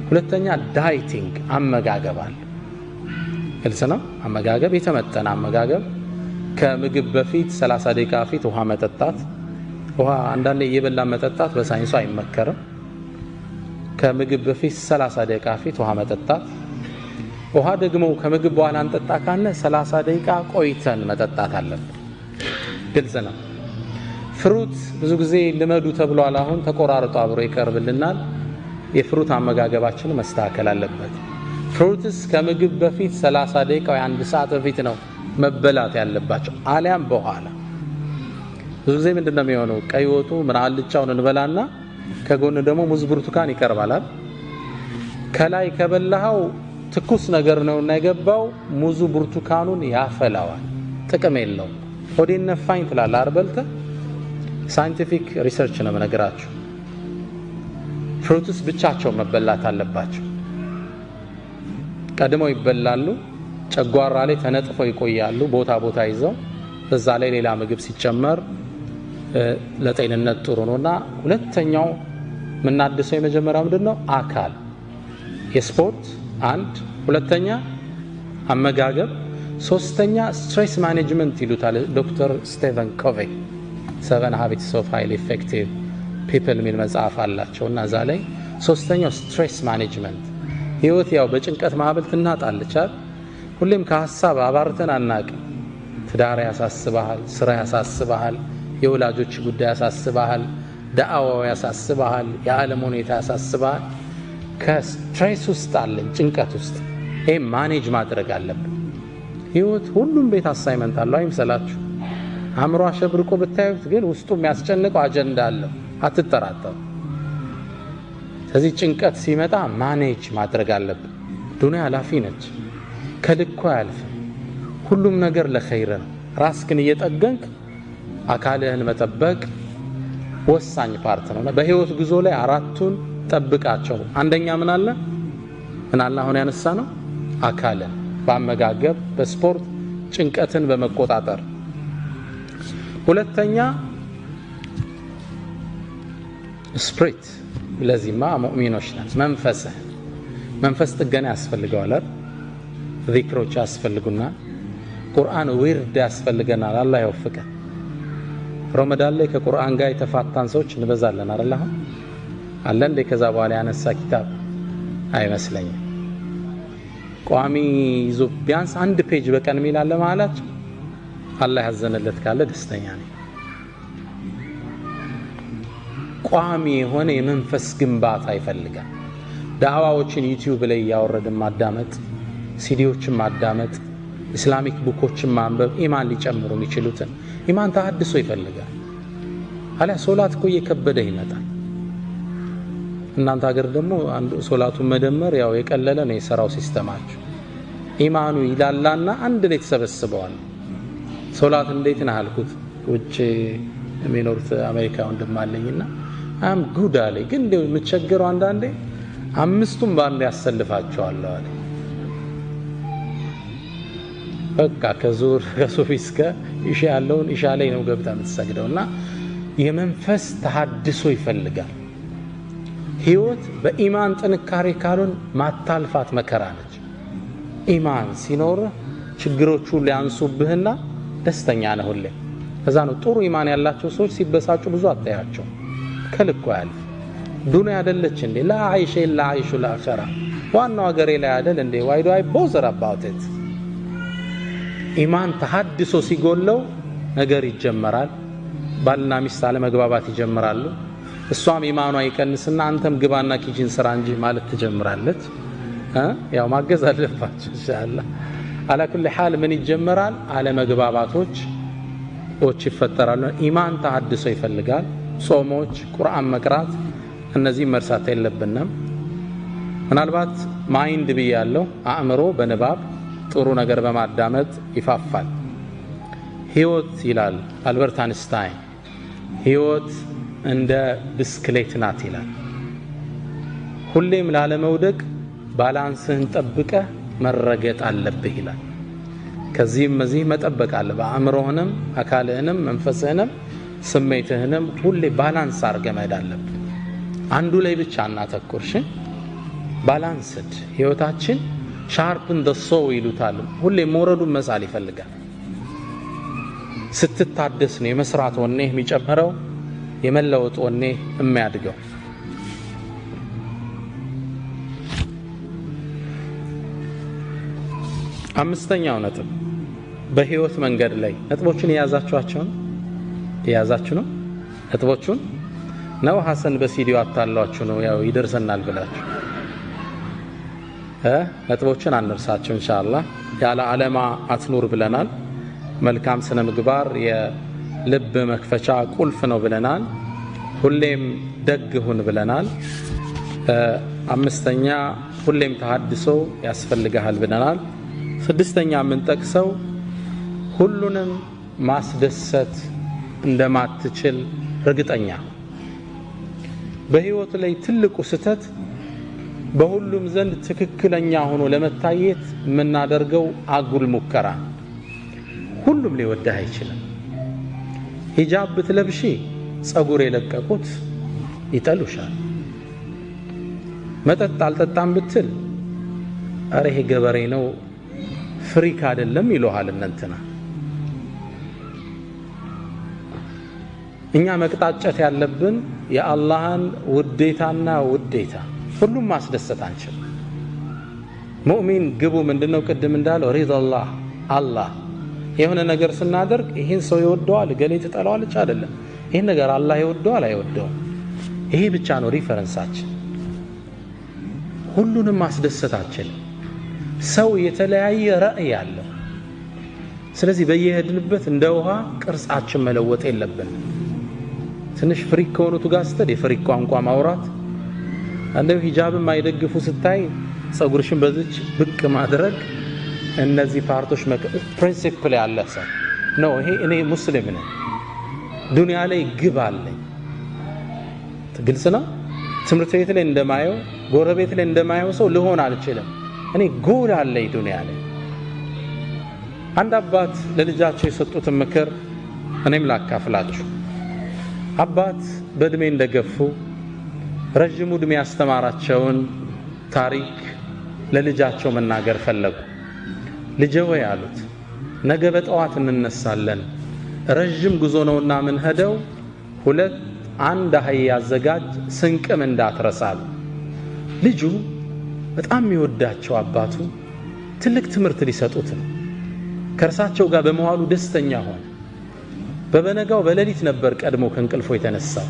ሁለተኛ ዳይቲንግ አመጋገብ አለ። ግልጽ ነው። አመጋገብ የተመጠነ አመጋገብ፣ ከምግብ በፊት 30 ደቂቃ በፊት ውሃ መጠጣት። ውሃ አንዳንዴ እየበላ መጠጣት በሳይንሱ አይመከርም። ከምግብ በፊት 30 ደቂቃ በፊት ውሃ መጠጣት። ውሃ ደግሞ ከምግብ በኋላ እንጠጣ ካለ 30 ደቂቃ ቆይተን መጠጣት አለብን። ግልጽ ነው። ፍሩት ብዙ ጊዜ ልመዱ ተብሏል። አሁን ተቆራርጦ አብሮ ይቀርብልናል። የፍሩት አመጋገባችን መስተካከል አለበት። ፍሩትስ ከምግብ በፊት 30 ደቂቃ ወይ 1 ሰዓት በፊት ነው መበላት ያለባቸው፣ አሊያም በኋላ። ብዙ ጊዜ ምንድነው የሚሆነው? ቀይ ወጡ ምን አልጫውን እንበላና ከጎን ደግሞ ሙዝ ብርቱካን ይቀርባል። ከላይ ከበላው ትኩስ ነገር ነውና የገባው ሙዙ ብርቱካኑን ያፈላዋል። ጥቅም የለውም። ሆዴን ነፋኝ ትላለህ አርበልተ ሳይንቲፊክ ሪሰርች ነው ነገራችሁ። ፍሩትስ ብቻቸው መበላት አለባቸው። ቀድመው ይበላሉ፣ ጨጓራ ላይ ተነጥፈው ይቆያሉ ቦታ ቦታ ይዘው። በዛ ላይ ሌላ ምግብ ሲጨመር ለጤንነት ጥሩ ነውና ሁለተኛው ምናድሰው የመጀመሪያው ምንድነው? አካል የስፖርት አንድ፣ ሁለተኛ አመጋገብ፣ ሶስተኛ ስትሬስ ማኔጅመንት ይሉታል ዶክተር ስቲቨን ኮቬይ 7 Habits of Highly Effective People የሚል መጽሐፍ አላቸውና እዛ ላይ ሶስተኛው ስትሬስ ማኔጅመንት። ህይወት ያው በጭንቀት ማዕበል ትናጣለች አይደል? ሁሌም ከሐሳብ አባርተን አናቅም። ትዳር ያሳስባል፣ ስራ ያሳስባል፣ የወላጆች ጉዳይ ያሳስባል፣ ዳዕዋው ያሳስባል፣ የዓለም ሁኔታ ያሳስባል። ከስትሬስ ውስጥ አለን፣ ጭንቀት ውስጥ። ይሄ ማኔጅ ማድረግ አለብን። ህይወት ሁሉም ቤት አሳይመንት አለው አይምሰላችሁ። አእምሮ አሸብርቆ ብታዩት ግን ውስጡ የሚያስጨንቀው አጀንዳ አለው፣ አትጠራጠሩ። ስለዚህ ጭንቀት ሲመጣ ማኔጅ ማድረግ አለብን። ዱንያ ኃላፊ ነች፣ ከልኳ አያልፍም። ሁሉም ነገር ለኸይር ነው። ራስህን እየጠገንክ አካልህን መጠበቅ ወሳኝ ፓርት ነው። በህይወት ጉዞ ላይ አራቱን ጠብቃቸው። አንደኛ ምን አለ አሁን ያነሳ ነው? አካልን በአመጋገብ በስፖርት ጭንቀትን በመቆጣጠር። ሁለተኛ ስፕሪት፣ ለዚህማ ሙእሚኖች ነን። መንፈስ ጥገና ያስፈልገዋል። ዚክሮች ያስፈልጉናል። ቁርአን ዊርድ ያስፈልገናል። አላህ ይወፍቀን። ረመዳን ላይ ከቁርአን ጋር የተፋታን ሰዎች እንበዛለን አይደል? አሁን አለ እንደ ከዛ በኋላ ያነሳ ኪታብ አይመስለኝም። ቋሚ ይዞ ቢያንስ አንድ ፔጅ በቀን የሚላለ ማለት አላህ ያዘነለት ካለ ደስተኛ ነኝ። ቋሚ የሆነ የመንፈስ ግንባታ ይፈልጋል። ዳዕዋዎችን ዩቲዩብ ላይ ያወረድን ማዳመጥ፣ ሲዲዎችን ማዳመጥ፣ ኢስላሚክ ቡኮችን ማንበብ ኢማን ሊጨምሩ የሚችሉትን ኢማን ተሐድሶ ይፈልጋል። አሊያ ሶላት እኮ እየከበደ ይመጣል። እናንተ ሀገር ደግሞ አንዱ ሶላቱን መደመር ያው የቀለለ ነው የሰራው ሲስተማችሁ። ኢማኑ ይላላና አንድ ላይ ተሰበስበዋል። ሶላት እንዴት ነው አልኩት። ውጭ የሚኖሩት አሜሪካ ወንድም አለኝና አም ጉድ አለኝ። ግን እንደው የምቸገረው አንዳንዴ አምስቱም ባንድ ያሰልፋቸዋል አለ። በቃ ከሱፊ እስከ ኢሻ ያለውን ኢሻ ላይ ነው ገብታ የምትሰግደውና የመንፈስ ተሐድሶ ይፈልጋል። ህይወት በኢማን ጥንካሬ ካሉን ማታልፋት መከራ ነች። ኢማን ሲኖር ችግሮቹ ሊያንሱብህና ደስተኛ ነህ ሁሌ። ከዛ ነው ጥሩ ኢማን ያላቸው ሰዎች ሲበሳጩ ብዙ አታያቸው። ከልኩ ያልፍ ዱንያ አይደለች እንዴ? ላ አይሽ ኢላ አይሹል አኺራ። ዋናው ሀገሬ ላይ አይደል እንዴ? why do I bother about it? ኢማን ተሐድሶ ሲጎለው ነገር ይጀመራል። ባልና ሚስት አለመግባባት ይጀምራሉ። እሷም ኢማኗ ይቀንስና አንተም ግባና ኪችን ስራ እንጂ ማለት ትጀምራለች። ያው ማገዝ አለባችሁ ኢንሻአላህ። አላ ኩል ሐል ምን ይጀምራል? አለመግባባቶች ይፈጠራሉ። ኢማን ተሐድሶ ይፈልጋል። ጾሞች፣ ቁርአን መቅራት፣ እነዚህ መርሳት የለብንም። ምናልባት ማይንድ ብያለሁ፣ አእምሮ በንባብ ጥሩ ነገር በማዳመጥ ይፋፋል። ህይወት ይላል አልበርት አንስታይን፣ ህይወት እንደ ብስክሌት ናት ይላል። ሁሌም ላለመውደቅ ባላንስህን ጠብቀህ መረገጥ አለብህ ይላል። ከዚህም እዚህ መጠበቅ አለብህ። አእምሮህንም አካልህንም መንፈስህንም ስሜትህንም ሁሌ ባላንስ አድርገህ መሄድ አለብህ። አንዱ ላይ ብቻ እናተኩርሽ። ባላንስድ ህይወታችን ሻርፕን ደ ሶው ይሉታል። ሁሌ መውረዱን መሳል ይፈልጋል። ስትታደስ ነው የመስራት ወኔ የሚጨምረው፣ የመለወጥ ወኔ የሚያድገው። አምስተኛው ነጥብ በህይወት መንገድ ላይ ነጥቦችን የያዛችሁ ነው። ነጥቦቹን ነው ሐሰን በሲዲዮ አታሏችሁ ነው ያው ይደርሰናል ብላችሁ ነጥቦችን አንርሳችሁ ኢንሻአላህ። ያለ ዓላማ አትኑር ብለናል። መልካም ስነ ምግባር የልብ መክፈቻ ቁልፍ ነው ብለናል። ሁሌም ደግ ሁን ብለናል። አምስተኛ ሁሌም ተሐድሶ ያስፈልጋል ብለናል። ስድስተኛ የምንጠቅሰው ሁሉንም ማስደሰት እንደማትችል እርግጠኛ በህይወት ላይ ትልቁ ስተት በሁሉም ዘንድ ትክክለኛ ሆኖ ለመታየት የምናደርገው አጉል ሙከራ ሁሉም ሊወደህ አይችልም ሂጃብ ብትለብሺ ጸጉር የለቀቁት ይጠሉሻል መጠጥ አልጠጣም ብትል አረ ይሄ ገበሬ ነው ፍሪክ አይደለም ይሉሃል እንትና እኛ መቅጣጨት ያለብን የአላህን ውዴታና ውዴታ ሁሉም ማስደሰት አንችል ሙእሚን ግቡ ምንድነው ቅድም እንዳለው ሪዳላህ አላህ የሆነ ነገር ስናደርግ ይሄን ሰው ይወደዋል ገሌ ተጠላዋለች አይደለም ይሄን ነገር አላህ ይወደዋል አይወደውም ይሄ ብቻ ነው ሪፈረንሳችን ሁሉንም ማስደሰታችን ሰው የተለያየ ራእይ ያለው ስለዚህ በየሄድንበት እንደ ውሃ ቅርጻችን መለወጥ የለብንም ትንሽ ፍሪክ ከሆኑት ጋር ስተድ የፍሪክ ቋንቋ ማውራት አንደው ሂጃብ ማይደግፉ ስታይ ጸጉርሽን በዚች ብቅ ማድረግ እነዚህ ፓርቶች ፕሪንሲፕል ያለ ሰው ነው ይሄ እኔ ሙስሊም ነኝ ዱንያ ላይ ግብ አለኝ ግልጽ ነው ትምርት ቤት ላይ እንደማየው ጎረቤት ላይ እንደማየው ሰው ልሆን አልችልም እኔ ጎል አለኝ ዱንያ ላይ አንድ አባት ለልጃቸው የሰጡት ምክር እኔም ላካፍላችሁ አባት በእድሜ እንደገፉ ረጅም ዕድሜ ያስተማራቸውን ታሪክ ለልጃቸው መናገር ፈለጉ ልጄ ወይ አሉት ነገ በጠዋት እንነሳለን ረጅም ጉዞ ነውና ምን ሄደው ሁለት አንድ አህያ አዘጋጅ ስንቅም እንዳትረሳሉ ልጁ በጣም የሚወዳቸው አባቱ ትልቅ ትምህርት ሊሰጡት ነው ከርሳቸው ጋር በመዋሉ ደስተኛ ሆነ በበነጋው በሌሊት ነበር ቀድሞ ከእንቅልፎ የተነሳው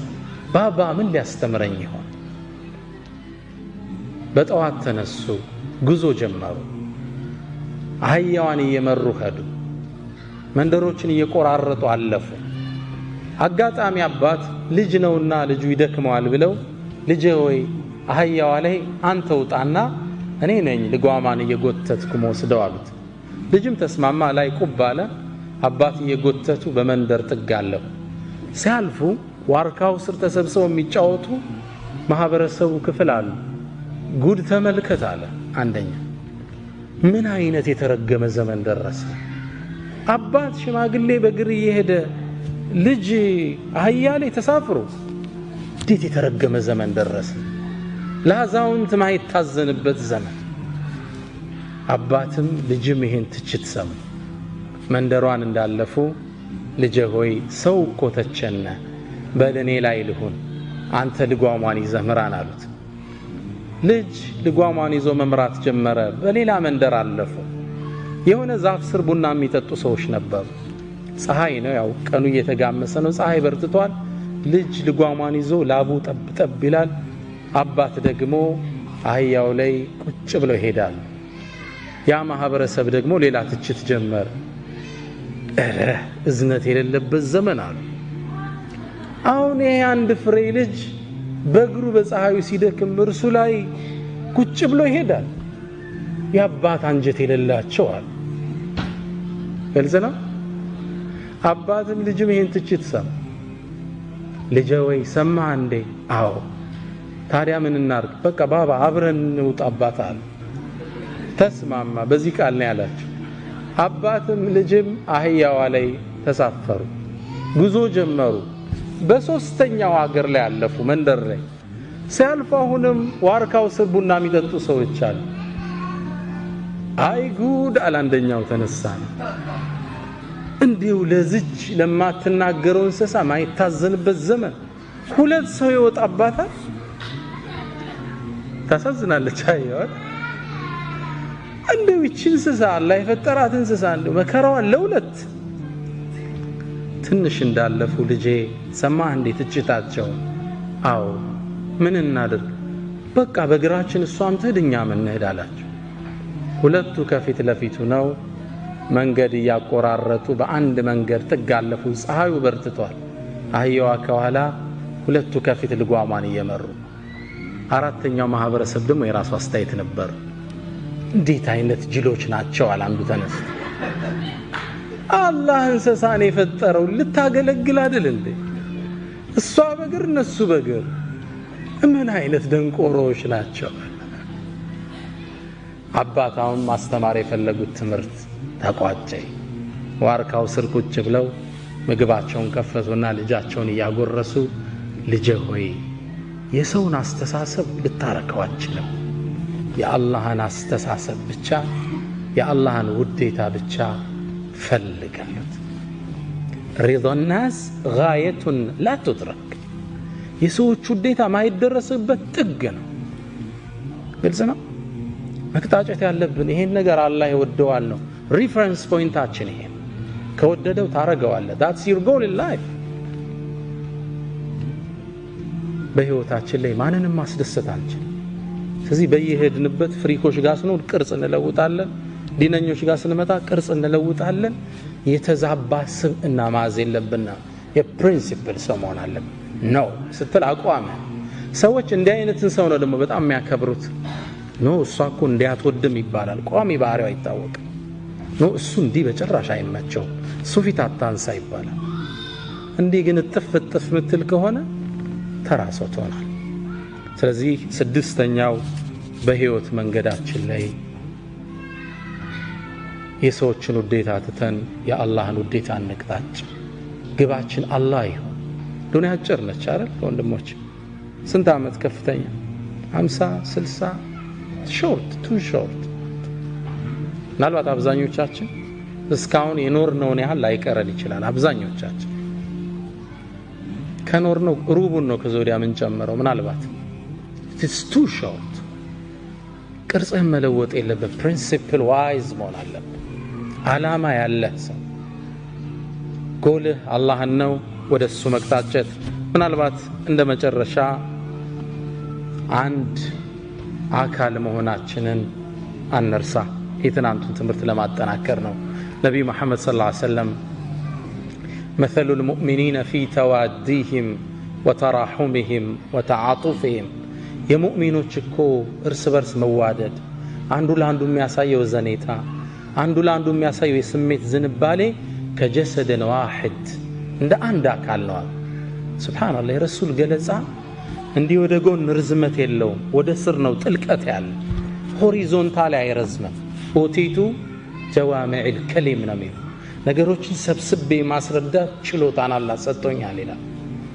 ባባ ምን ሊያስተምረኝ ይሆን በጠዋት ተነሱ ጉዞ ጀመሩ አህያዋን እየመሩ ሄዱ መንደሮችን እየቆራረጡ አለፉ አጋጣሚ አባት ልጅ ነውና ልጁ ይደክመዋል ብለው ልጄ ሆይ አህያዋ ላይ አንተ ውጣና እኔ ነኝ ልጓማን እየጎተትኩ ወስደው አሉት ልጅም ተስማማ ላይ ቁብ አለ አባት እየጎተቱ በመንደር ጥጋለሁ ሲያልፉ ዋርካው ስር ተሰብስበው የሚጫወቱ ማህበረሰቡ ክፍል አሉ ጉድ ተመልከት አለ አንደኛ ምን አይነት የተረገመ ዘመን ደረሰ አባት ሽማግሌ በግር እየሄደ ልጅ አህያ ላይ ተሳፍሮ እንዴት የተረገመ ዘመን ደረሰ ለአዛውንት ማይታዘንበት ዘመን አባትም ልጅም ይሄን ትችት ሰሙ መንደሯን እንዳለፉ ልጄ ሆይ ሰው እኮ ተቸነ በለኔ ላይ ልሁን አንተ ልጓሟን ይዘህ ምራን አሉት ልጅ ልጓሟን ይዞ መምራት ጀመረ በሌላ መንደር አለፉ የሆነ ዛፍ ስር ቡና የሚጠጡ ሰዎች ነበሩ ፀሐይ ነው ያው ቀኑ እየተጋመሰ ነው ፀሐይ በርትቷል ልጅ ልጓሟን ይዞ ላቡ ጠብጠብ ይላል አባት ደግሞ አህያው ላይ ቁጭ ብሎ ይሄዳል ያ ማህበረሰብ ደግሞ ሌላ ትችት ጀመረ እዝነት የሌለበት ዘመን አሉ አሁን ይሄ አንድ ፍሬ ልጅ በእግሩ በፀሐዩ ሲደክም እርሱ ላይ ቁጭ ብሎ ይሄዳል ያባት አንጀት የሌላቸው አሉ ግልጽ ነው አባትም ልጅም ይሄን ትችት ሰማ ልጄ ወይ ሰማ እንዴ አዎ ታዲያ ምን እናርግ በቃ ባባ አብረን እንውጣ አባት አለ ተስማማ በዚህ ቃል ነው ያላቸው አባትም ልጅም አህያዋ ላይ ተሳፈሩ ጉዞ ጀመሩ በሶስተኛው ሀገር ላይ አለፉ መንደር ላይ ሲያልፉ አሁንም ዋርካው ስር ቡና የሚጠጡ ሰዎች አሉ አይ ጉድ አላንደኛው ተነሳ እንዲው ለዝች ለማትናገረው እንስሳ ማይታዘንበት ዘመን ሁለት ሰው ይወጣባታል ታሳዝናለች አይወት እንደው እቺ እንስሳ አላህ የፈጠራት እንስሳ እንደው መከራዋ ለሁለት ትንሽ እንዳለፉ ልጄ ሰማህ እንዴት እጭታቸው አዎ ምን እናድርግ በቃ በግራችን እሷም ትድኛ ምን እንሄዳላችሁ ሁለቱ ከፊት ለፊቱ ነው መንገድ ያቆራረጡ በአንድ መንገድ ተጋለፉ ፀሐዩ በርትቷል አህያዋ ከኋላ ሁለቱ ከፊት ልጓማን እየመሩ አራተኛው ማህበረሰብ ደግሞ የራሱ አስተያየት ነበር እንዴት አይነት ጅሎች ናቸው አላንዱ ተነስ አላህ እንስሳን የፈጠረው ልታገለግል አይደል እንዴ እሷ በግር እነሱ በግር ምን አይነት ደንቆሮች ናቸው። አባታውን ማስተማር የፈለጉት ትምህርት ተቋጨ። ዋርካው ስር ቁጭ ብለው ምግባቸውን ከፈቱና ልጃቸውን እያጎረሱ ልጄ ሆይ የሰውን አስተሳሰብ ልታረከው አትችልም፣ የአላህን አስተሳሰብ ብቻ የአላህን ውዴታ ብቻ ፈልጋሉት። ሪዳ الناس غاية لا تدرك የሰዎች ውዴታ ማይደረስበት ጥግ ነው። ግልጽ ነው። መቅጣጨት ያለብን ይሄን ነገር አላህ ይወደዋል ነው። ሪፈረንስ ፖይንታችን ይሄ ከወደደው ታረጋዋለህ። that's your goal in life። በህይወታችን ላይ ማንንም ማስደሰት አንችልም። ስለዚህ በየሄድንበት ፍሪኮች ጋር ስንሆን ቅርጽ እንለውጣለን፣ ዲነኞች ጋር ስንመጣ ቅርጽ እንለውጣለን። የተዛባ ስብዕና ማዝ የለብንና የፕሪንሲፕል ሰው መሆን አለብን ነው ስትል አቋም። ሰዎች እንዲህ አይነትን ሰው ነው ደግሞ በጣም የሚያከብሩት። ነው እሷ እኮ እንዲያትወድም ይባላል። ቋሚ ባህሪው አይታወቅም። ነው እሱ እንዲህ በጭራሽ አይመቸው፣ እሱ ፊት አታንሳ ይባላል። እንዲህ ግን እጥፍ ምትል ከሆነ ተራሰው ትሆናል። ስለዚህ ስድስተኛው በህይወት መንገዳችን ላይ የሰዎችን ውዴታ ትተን የአላህን ውዴታ እንቅጣጭ። ግባችን አላህ ይሁን። ዱንያ አጭር ነች አይደል ወንድሞች? ስንት ዓመት ከፍተኛ 50 60 ሾርት ቱ ሾርት። ምናልባት አብዛኞቻችን እስካሁን የኖርነውን ያህል ላይቀረን ይችላል። አብዛኞቻችን ከኖርነው ሩቡን ነው ከዞዲያ ምን ጨምረው ምናልባት it's too short። ቅርጽህን መለወጥ የለበት። ፕሪንሲፕል ዋይዝ መሆን አለበት። ዓላማ ያለህ ሰው ጎልህ አላህን ነው፣ ወደሱ መቅጣጨት። ምናልባት እንደ መጨረሻ አንድ አካል መሆናችንን አንርሳ። የትናንቱን ትምህርት ለማጠናከር ነው። ነብዩ መሐመድ ሰለላሁ ዐለይሂ ወሰለም مثل المؤمنين في تواديهم وتراحمهم وتعاطفهم የሙእሚኖች እኮ እርስ በርስ መዋደድ፣ አንዱ ለአንዱ የሚያሳየው ዘኔታ፣ አንዱ ለአንዱ የሚያሳየው የስሜት ዝንባሌ ከጀሰድን ዋሂድ እንደ አንድ አካል ነው። ሱብሃንአላህ። የረሱል ገለጻ እንዲህ ወደ ጎን ርዝመት የለውም፣ ወደ ስር ነው ጥልቀት ያለ፣ ሆሪዞንታል አይረዝምም። ኦቲቱ ጀዋሚዕል ከሊም ነው የሚለው ነገሮችን ሰብስቤ ማስረዳት ችሎታን አላህ ሰጥቶኛል ይላል።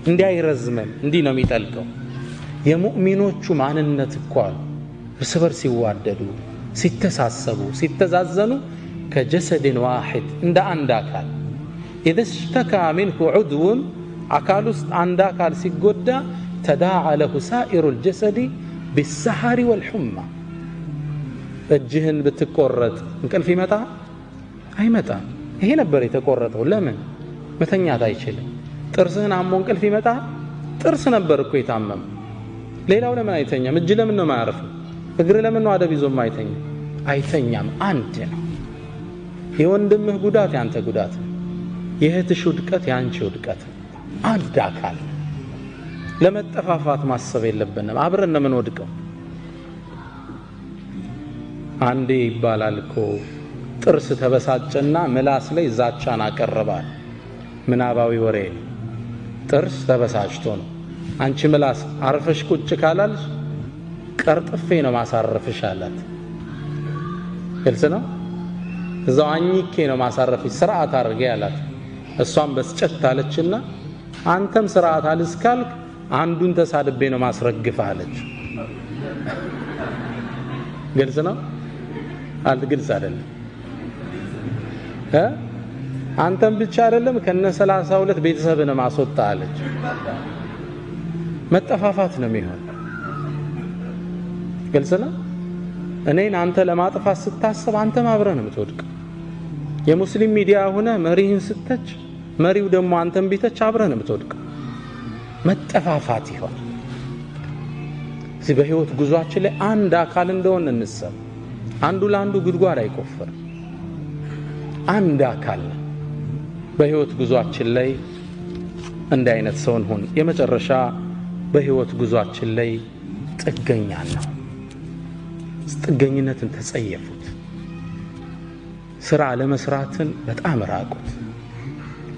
እንዲህ አይረዝምም፣ እንዲህ ነው የሚጠልቀው። የሙእሚኖቹ ማንነት እኮ እርስ በርስ ሲዋደዱ፣ ሲተሳሰቡ፣ ሲተዛዘኑ ከጀሰድን ዋሂድ እንደ አንድ አካል إذا اشتكى منه عضو አካል ውስጥ አንድ አካል ሲጎዳ تداعى له سائر الجسد بالسهر والحمى። እጅህን ብትቆረጥ እንቅልፍ ይመጣ አይመጣ? ይሄ ነበር የተቆረጠው። ለምን መተኛት አይችልም? ጥርስህን አሞ እንቅልፍ ይመጣ? ጥርስ ነበር እኮ የታመመ። ሌላው ለምን አይተኛም? እጅ ለምን ነው ማያርፍ? እግር ለምን ነው አደብ ይዞ አይተኛም? አንድ ነው። የወንድምህ ጉዳት ያንተ ጉዳት፣ የእህትሽ ውድቀት ያንቺ ውድቀት። አንድ አካል። ለመጠፋፋት ማሰብ የለብንም። አብረን ነው የምንወድቀው። አንዴ ይባላል እኮ ጥርስ ተበሳጨና ምላስ ላይ ዛቻን አቀረባል። ምናባዊ ወሬ። ጥርስ ተበሳጭቶ ነው። አንቺ ምላስ አርፈሽ ቁጭ ካላልሽ ቀርጥፌ ነው ማሳረፍሽ አላት። ግልጽ ነው። እዛው አኝኬ ነው ማሳረፍሽ፣ ስርዓት አድርጌ አላት። እሷም በስጨት አለችና አንተም ስርዓት አልስካልክ አንዱን ተሳድቤ ነው ማስረግፍ አለች። ግልጽ ነው። ግልጽ አይደለም። አንተም ብቻ አይደለም ከነ 32 ቤተሰብን ማስወጣ አለች። መጠፋፋት ነው የሚሆን። ግልጽ ነው። እኔን አንተ ለማጥፋት ስታስብ አንተም አብረህ ነው የምትወድቅ። የሙስሊም ሚዲያ ሆነ መሪህን ስተች፣ መሪው ደግሞ አንተም ቢተች አብረህ ነው የምትወድቅ። መጠፋፋት ይሆን። እዚህ በህይወት ጉዟችን ላይ አንድ አካል እንደሆነ እንሰብ። አንዱ ለአንዱ ጉድጓድ አይቆፍር። አንድ አካል በህይወት ጉዟችን ላይ እንደ አይነት ሰው እንሆን። የመጨረሻ በህይወት ጉዟችን ላይ ጥገኛ ነው። ጥገኝነትን ተጸየፉት። ስራ ለመስራትን በጣም ራቁት።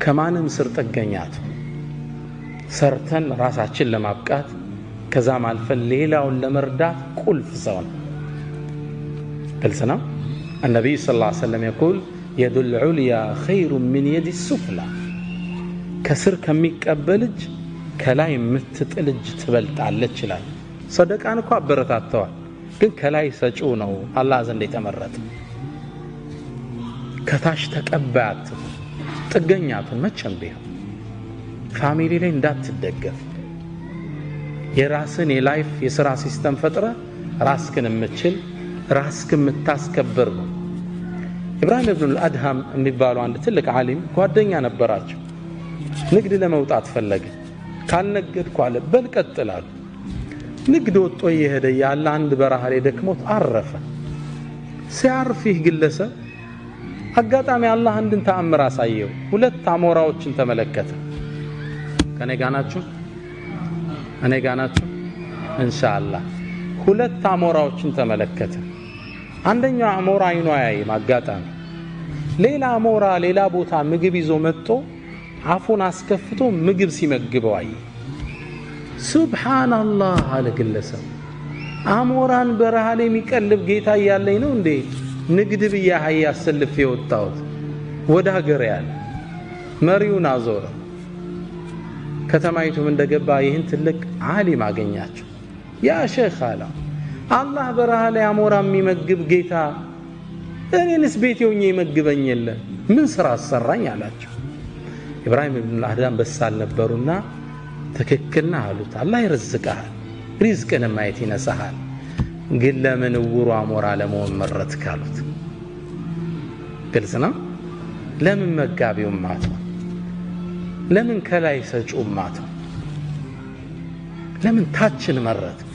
ከማንም ስር ጥገኛት ሰርተን ራሳችን ለማብቃት ከዛም አልፈን ሌላውን ለመርዳት ቁልፍ ሰው ነው። ግልጽ ነው። النبي صلى الله عليه وسلم يقول يد العليا خير من يد السفلى ከስር ከሚቀበል እጅ ከላይ የምትጥል እጅ ትበልጣለች ይላል። ሰደቃን እኮ አበረታተዋል፣ ግን ከላይ ሰጪው ነው አላህ ዘንድ የተመረጠ። ከታች ተቀባያት ጥገኛቱን መቼም ቢሆን ፋሚሊ ላይ እንዳትደገፍ የራስን የላይፍ የሥራ ሲስተም ፈጥረ ራስክን የምትችል ራስክን የምታስከብር ነው። ኢብራሂም ኢብኑ አልአድሃም የሚባሉ አንድ ትልቅ ዓሊም ጓደኛ ነበራቸው። ንግድ ለመውጣት ፈለገ። ካልነገድኩ አለ በል ቀጥላሉ። ንግድ ወጥቶ እየሄደ ያለ አንድ በረሃ ላይ ደክሞት አረፈ። ሲያርፍ ይህ ግለሰብ አጋጣሚ አላህ አንድን ተአምር አሳየው። ሁለት አሞራዎችን ተመለከተ። ከኔ ጋር ናችሁ? እኔ ጋር ናችሁ? ኢንሻአላህ ሁለት አሞራዎችን ተመለከተ። አንደኛው አሞራ አይኑ አያይም አጋጣሚ፣ ሌላ አሞራ ሌላ ቦታ ምግብ ይዞ መጥቶ አፉን አስከፍቶ ምግብ ሲመግበው አየ። ሱብሃንአላህ አለ ግለሰብ። አሞራን በረሃ ላይ የሚቀልብ ጌታ እያለኝ ነው እንዴ ንግድ ብዬ አህያ አሰልፌ የወጣሁት? ወደ ሀገር ያለ መሪውን አዞረ። ከተማይቱም እንደገባ ይህን ትልቅ ዓሊም አገኛቸው። ያ ሼኽ አለ አላህ በረሃ ላይ አሞራ የሚመግብ ጌታ እኔንስ ቤቴ ሆኜ ይመግበኝ የለ ምን ስራ አሰራኝ አላቸው። ኢብራሂም ኢብኑ አልአድሃም በሳል ነበሩና ትክክልና አሉት። አላህ ይርዝቅሃል፣ ሪዝቅን ማየት ይነሳሃል፣ ግን ለምን ውሩ አሞራ ለመሆን መረጥክ አሉት። ግልጽ ነው። ለምን መጋቢው ማተው? ለምን ከላይ ሰጪው ማተው? ለምን ታችን መረጥክ?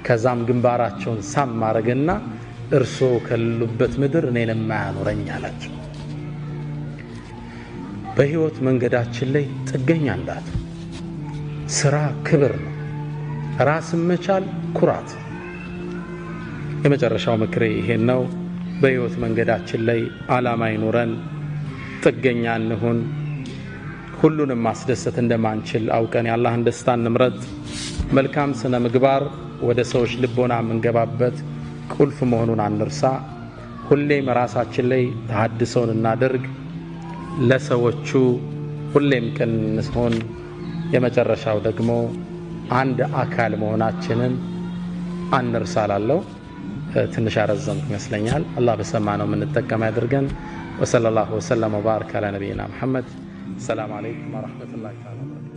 ከዛም ግንባራቸውን ሳም ማረግና እርሶ ከሉበት ምድር እኔን ማያኖረኝ አላቸው። በህይወት መንገዳችን ላይ ጥገኛ እንዳት ስራ ክብር ነው፣ ራስን መቻል ኩራት። የመጨረሻው ምክሬ ይሄን ነው። በህይወት መንገዳችን ላይ ዓላማ ይኖረን፣ ጥገኛ እንሁን። ሁሉንም ማስደሰት እንደማንችል አውቀን የአላህን ደስታ እንምረጥ። መልካም ስነ ምግባር ወደ ሰዎች ልቦና መንገባበት ቁልፍ መሆኑን አንርሳ። ሁሌም ራሳችን ላይ ተሐድሶን እናደርግ፣ ለሰዎቹ ሁሌም ቅን እንሆን። የመጨረሻው ደግሞ አንድ አካል መሆናችንን አንርሳላለው። ትንሽ አረዘምኩ ይመስለኛል። አላህ በሰማነው የምንጠቀም ያድርገን። ወሰለላሁ ወሰለም ወባረከ ዐላ ነቢይና ሙሐመድ። ሰላም አለይኩም ወራህመቱላሂ ወበረካቱሁ።